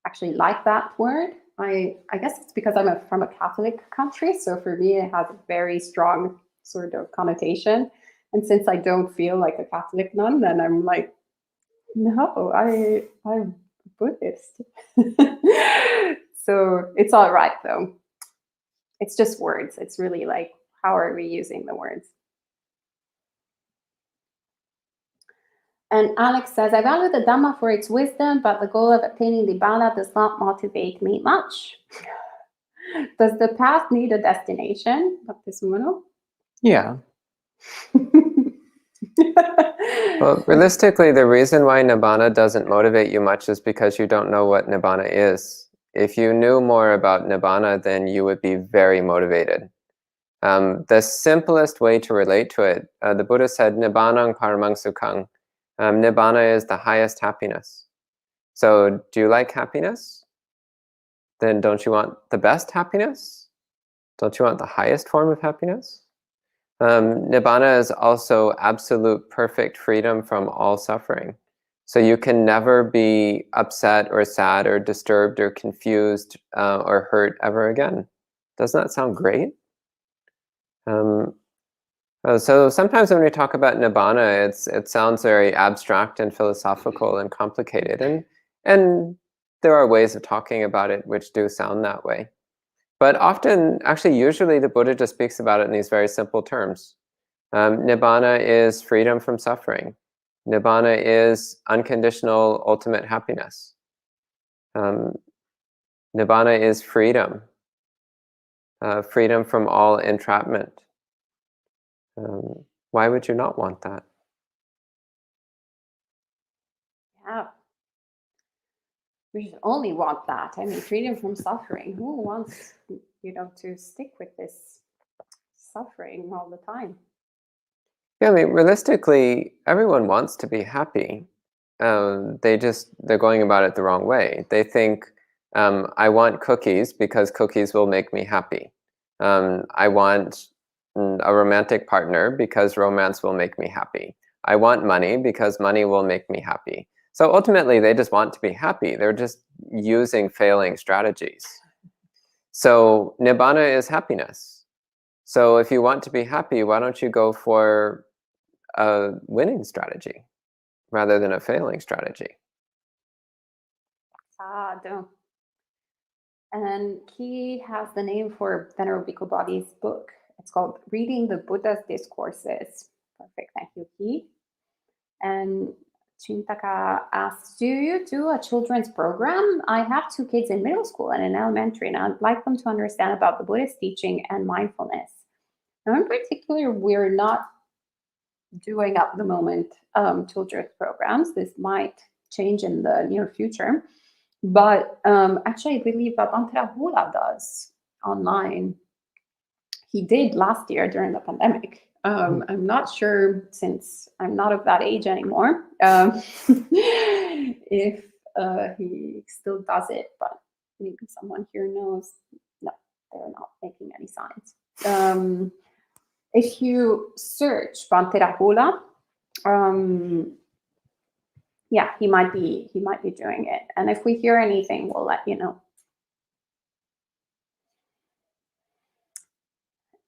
actually like that word. I guess it's because I'm from a Catholic country, so for me it has a very strong sort of connotation. And since I don't feel like a Catholic nun, then I'm like, no, I'm Buddhist. So it's all right though. It's just words. It's really like, how are we using the words? And Alex says, I value the Dhamma for its wisdom, but the goal of attaining Nibbana does not motivate me much. Does the path need a destination? Yeah. Well, realistically, the reason why Nibbana doesn't motivate you much is because you don't know what Nibbana is. If you knew more about Nibbana, then you would be very motivated. The simplest way to relate to it, the Buddha said, Nibbanang paramang sukhang. Nibbana is the highest happiness. So do you like happiness? Then don't you want the best happiness? Don't you want the highest form of happiness? Nibbana is also absolute perfect freedom from all suffering. So you can never be upset or sad or disturbed or confused or hurt ever again. Doesn't that sound great? So sometimes when we talk about Nibbana, it sounds very abstract and philosophical and complicated. And there are ways of talking about it which do sound that way. But often, actually, usually the Buddha just speaks about it in these very simple terms. Nibbana is freedom from suffering. Nibbana is unconditional ultimate happiness. Nibbana is freedom. freedom from all entrapment. Why would you not want that? Yeah. We should only want that. I mean, freedom from suffering. Who wants, to stick with this suffering all the time? Yeah, I mean, realistically, everyone wants to be happy. They're going about it the wrong way. They think, I want cookies because cookies will make me happy. I want a romantic partner because romance will make me happy. I want money because money will make me happy. So ultimately, they just want to be happy. They're just using failing strategies. So nibbana is happiness. So if you want to be happy, why don't you go for a winning strategy rather than a failing strategy? Sadhu. And he has the name for Venerable Bhikkhu Bodhi's book. It's called Reading the Buddha's Discourses. Perfect, thank you, Ki. And Chintaka asks, do you do a children's program? I have 2 kids in middle school and in elementary, and I'd like them to understand about the Buddhist teaching and mindfulness. Now, in particular, we're not doing at the moment children's programs. This might change in the near future. But actually, I believe Babani Hula does online. He did last year during the pandemic. I'm not sure, since I'm not of that age anymore, if he still does it, but maybe someone here knows. No, they're not making any signs. If you search Bhante Hula, yeah, he might be doing it. And if we hear anything, we'll let you know.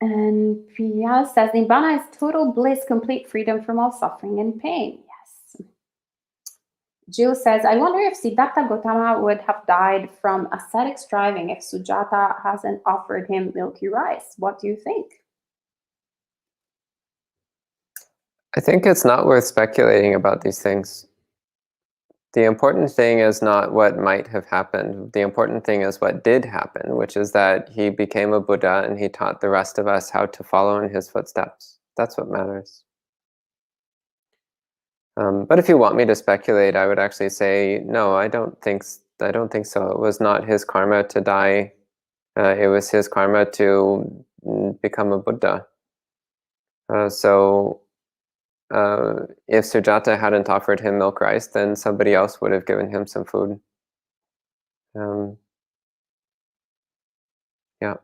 And Priya says, Nibbana is total bliss, complete freedom from all suffering and pain. Yes. Jill says, I wonder if Siddhartha Gautama would have died from ascetic striving if Sujata hasn't offered him milky rice. What do you think? I think it's not worth speculating about these things. The important thing is not what might have happened. The important thing is what did happen, which is that he became a Buddha and he taught the rest of us how to follow in his footsteps. That's what matters. But if you want me to speculate, I would actually say, no, I don't think so. It was not his karma to die. It was his karma to become a Buddha. So if Sujata hadn't offered him milk rice, then somebody else would have given him some food. Yeah.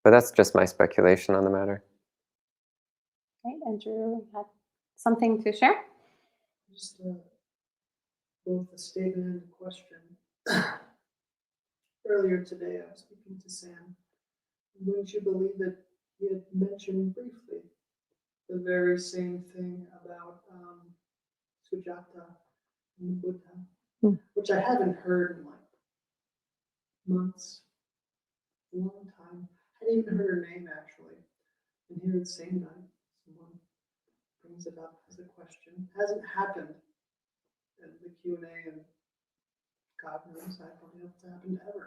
But that's just my speculation on the matter. Okay, Andrew had something to share? Just both a statement and a question. Earlier today, I was speaking to Sam. Wouldn't you believe that he had mentioned briefly the very same thing about Sujata and the Buddha, which I haven't heard in like months, a long time. I hadn't even heard her name actually. And here the same night, someone brings it up as a question. It hasn't happened in the Q&A, and God knows I don't know if it's happened ever.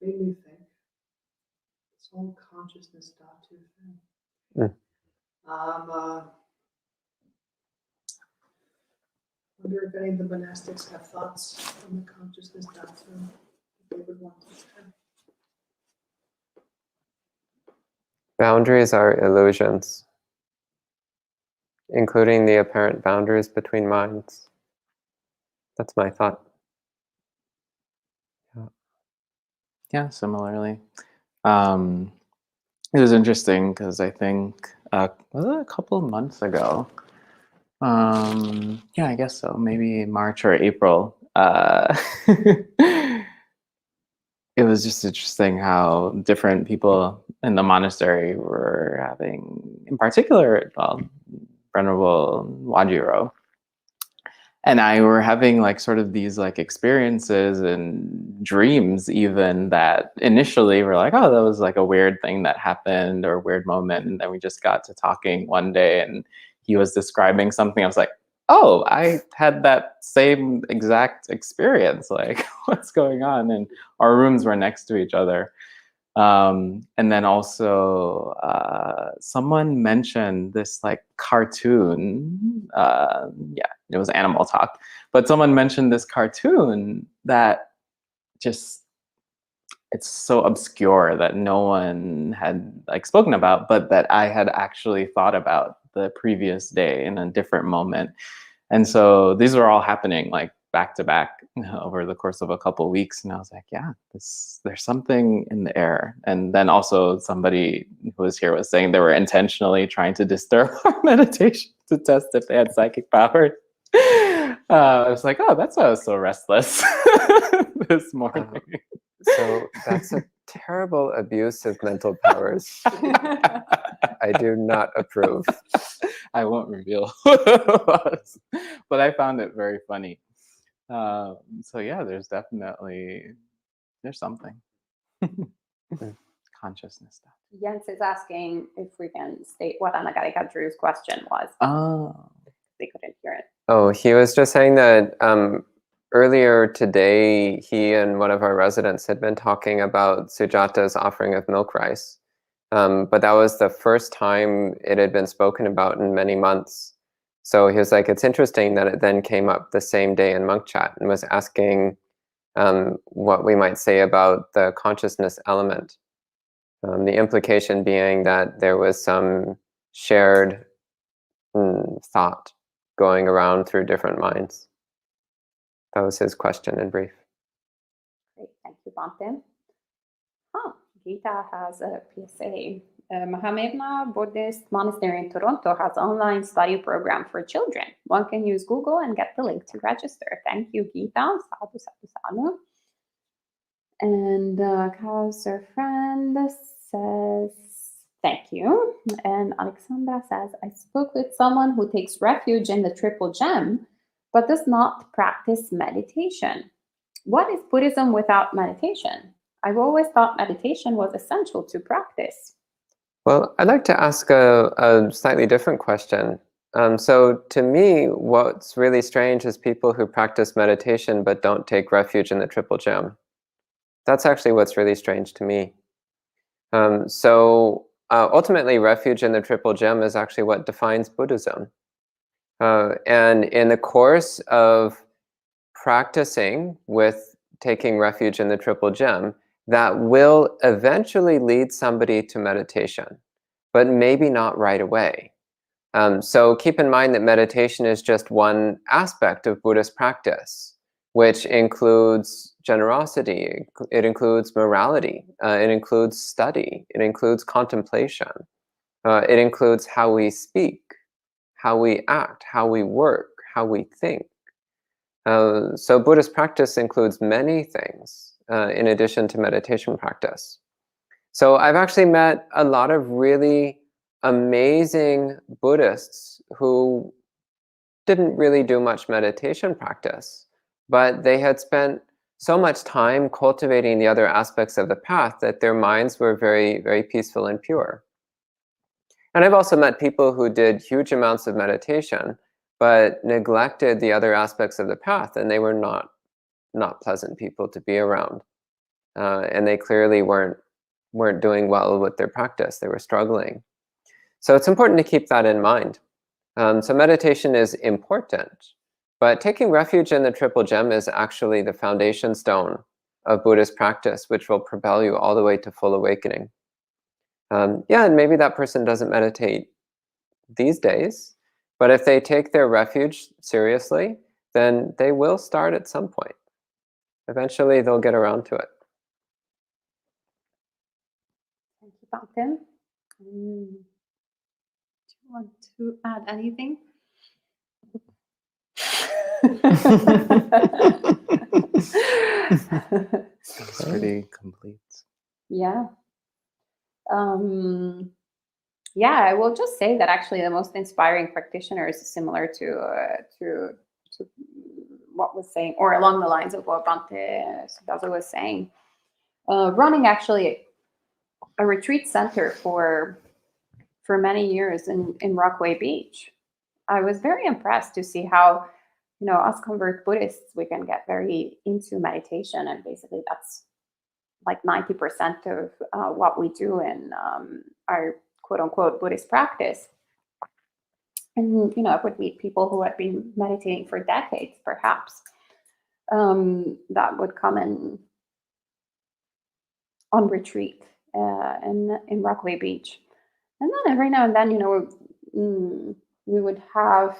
Made me think this whole consciousness dhatu thing. Wonder if any of the monastics have thoughts on the consciousness dhatu that they would want to share. Boundaries are illusions, including the apparent boundaries between minds. That's my thought. Yeah, similarly. It was interesting because I think, was it a couple of months ago? Yeah, I guess so. Maybe March or April. It was just interesting how different people in the monastery were having, in particular, Venerable Wajiro and I were having like sort of these like experiences and dreams even that initially were like, oh, that was like a weird thing that happened or a weird moment. And then we just got to talking one day and he was describing something. I was like, oh, I had that same exact experience. Like, what's going on? And our rooms were next to each other. And then also someone mentioned this like cartoon. Yeah, it was Animal Talk. But someone mentioned this cartoon that just, it's so obscure that no one had like spoken about, but that I had actually thought about the previous day in a different moment. And so these were all happening like back to back over the course of a couple of weeks. And I was like, yeah, there's something in the air. And then also somebody who was here was saying they were intentionally trying to disturb our meditation to test if they had psychic powers. I was like, oh, that's why I was so restless this morning. So that's a terrible abuse of mental powers. I do not approve. I won't reveal what it was, but I found it very funny. So yeah, there's something. Consciousness stuff. Jens is asking if we can state what Anagarika Drew's question was. Oh. They couldn't hear it. Oh, he was just saying that earlier today, he and one of our residents had been talking about Sujata's offering of milk rice. But that was the first time it had been spoken about in many months. So he was like, it's interesting that it then came up the same day in monk chat and was asking what we might say about the consciousness element. The implication being that there was some shared thought going around through different minds. That was his question in brief. Great, thank you, Bante. Gita has a PSA. Mahamevna Buddhist Monastery in Toronto has online study program for children. One can use Google and get the link to register. Thank you, Gita. Sadhu, sadhu, sadhu. And Kauser friend says, thank you. And Alexandra says, I spoke with someone who takes refuge in the Triple Gem, but does not practice meditation. What is Buddhism without meditation? I've always thought meditation was essential to practice. Well, I'd like to ask a slightly different question. So to me, what's really strange is people who practice meditation but don't take refuge in the Triple Gem. That's actually what's really strange to me. Ultimately, refuge in the Triple Gem is actually what defines Buddhism. And in the course of practicing with taking refuge in the Triple Gem, that will eventually lead somebody to meditation, but maybe not right away. So keep in mind that meditation is just one aspect of Buddhist practice, which includes generosity, it includes morality, it includes study, it includes contemplation, it includes how we speak, how we act, how we work, how we think. So Buddhist practice includes many things in addition to meditation practice. So I've actually met a lot of really amazing Buddhists who didn't really do much meditation practice, but they had spent so much time cultivating the other aspects of the path that their minds were very, very peaceful and pure. And I've also met people who did huge amounts of meditation, but neglected the other aspects of the path, and they were not pleasant people to be around. And they clearly weren't doing well with their practice. They were struggling. So it's important to keep that in mind. So meditation is important, but taking refuge in the Triple Gem is actually the foundation stone of Buddhist practice, which will propel you all the way to full awakening. And maybe that person doesn't meditate these days, but if they take their refuge seriously, then they will start at some point. Eventually, they'll get around to it. Thank you, Bante. Do you want to add anything? It's pretty complete. Yeah. I will just say that actually the most inspiring practitioner is similar to what was saying, or along the lines of what Bante Sudaza was saying. Running actually a retreat center for many years in Rockaway Beach. I was very impressed to see how, us convert Buddhists, we can get very into meditation, and basically that's like 90% of what we do in our quote unquote Buddhist practice. And, I would meet people who had been meditating for decades, perhaps, that would come in on retreat in Rockaway Beach. And then every now and then, we would have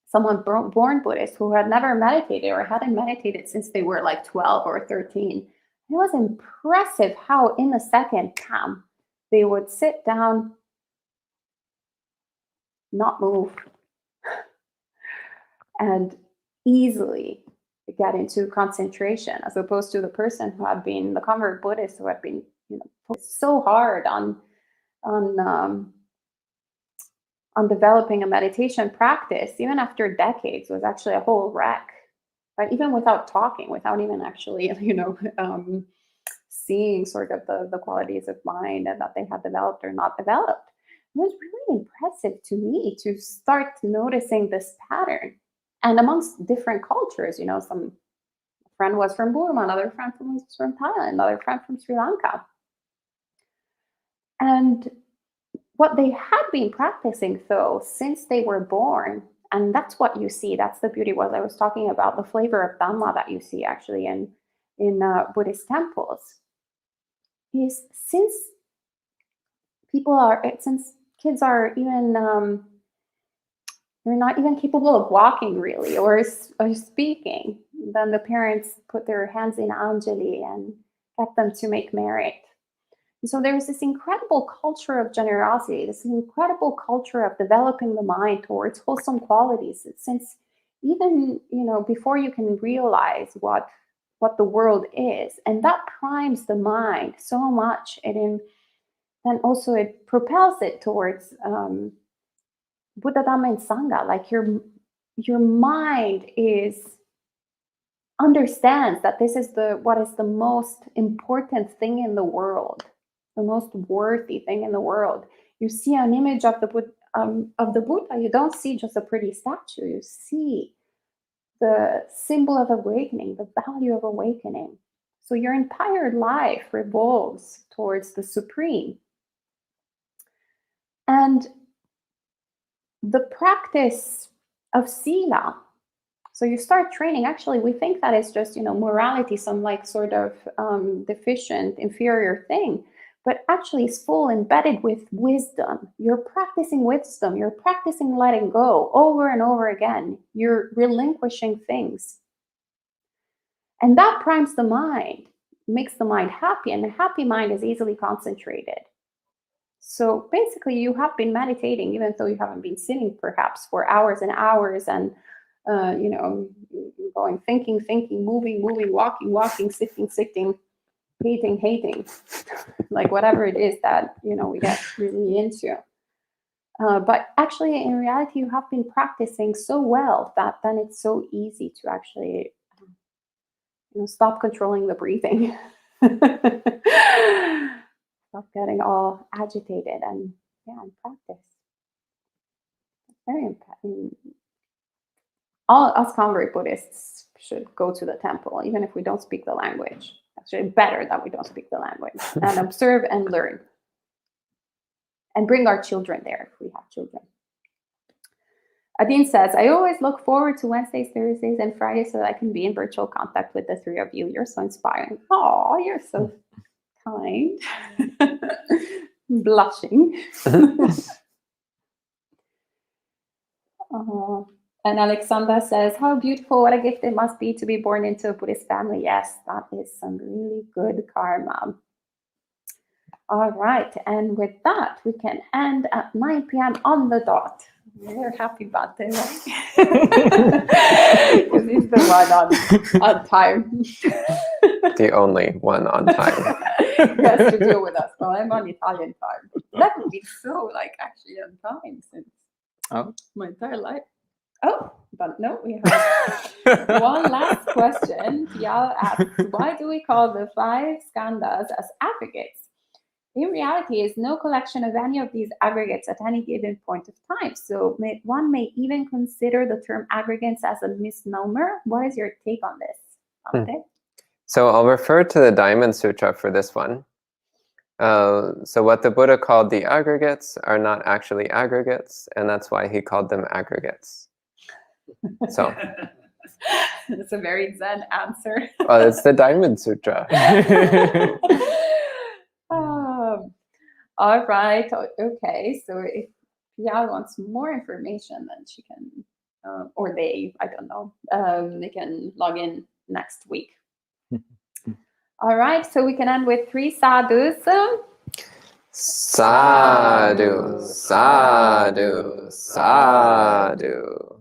someone born Buddhist who had never meditated or hadn't meditated since they were like 12 or 13. It was impressive how in a second, they would sit down, not move, and easily get into concentration, as opposed to the person who had been the convert Buddhist, who had been so hard on developing a meditation practice, even after decades, was actually a whole wreck. But even without talking, without even actually seeing sort of the qualities of mind and that they had developed or not developed, it was really impressive to me to start noticing this pattern. And amongst different cultures, some friend was from Burma, another friend was from Thailand, another friend from Sri Lanka. And what they had been practicing, though, since they were born, and that's what you see, that's the beauty, what I was talking about, the flavor of Dhamma that you see actually in Buddhist temples, is since kids are even, they're not even capable of walking really, or speaking, then the parents put their hands in Anjali and get them to make merit. And so there's this incredible culture of generosity, this incredible culture of developing the mind towards wholesome qualities. Since even, before you can realize what the world is, and that primes the mind so much, and also it propels it towards Buddha, Dhamma, and Sangha. Like your mind understands that this is what is the most important thing in the world, the most worthy thing in the world. You see an image of the Buddha, you don't see just a pretty statue. You see the symbol of awakening, the value of awakening. So your entire life revolves towards the supreme. And the practice of sila, so you start training, actually we think that it's just, morality, some like sort of deficient, inferior thing, but actually it's full embedded with wisdom. You're practicing wisdom, you're practicing letting go over and over again. You're relinquishing things. And that primes the mind, makes the mind happy, and a happy mind is easily concentrated. So basically you have been meditating, even though you haven't been sitting perhaps for hours and hours, and going, thinking, moving, walking, sitting, hating, like whatever it is that, we get really into. But actually, in reality, you have been practicing so well that then it's so easy to actually stop controlling the breathing. Stop getting all agitated and practice. It's very important. All us convert Buddhists should go to the temple, even if we don't speak the language. Actually, better that we don't speak the language, and observe and learn. And bring our children there if we have children. Adine says, I always look forward to Wednesdays, Thursdays, and Fridays so that I can be in virtual contact with the three of you. You're so inspiring. Oh, you're so kind. Blushing. And Alexandra says, how beautiful, what a gift it must be to be born into a Buddhist family. Yes, that is some really good karma. All right, and with that, we can end at 9 p.m. on the dot. We're happy about that, right? Because he's the one on time. The only one on time. He has to deal with us. Well, I'm on Italian time. That would be so, actually on time since my entire life. Oh, but no, we have one last question. Y'all asks, why do we call the 5 skandhas as advocates? in reality is no collection of any of these aggregates at any given point of time. So one may even consider the term aggregates as a misnomer. What is your take on this, Ante? So I'll refer to the Diamond Sutra for this one. So what the Buddha called the aggregates are not actually aggregates, and that's why he called them aggregates. So It's a very Zen answer. well, it's the Diamond Sutra. All right. Okay. So if Pia wants more information, then she can, or they, I don't know, they can log in next week. All right. So we can end with 3 sadhus. Sadhu, sadhu, sadhu.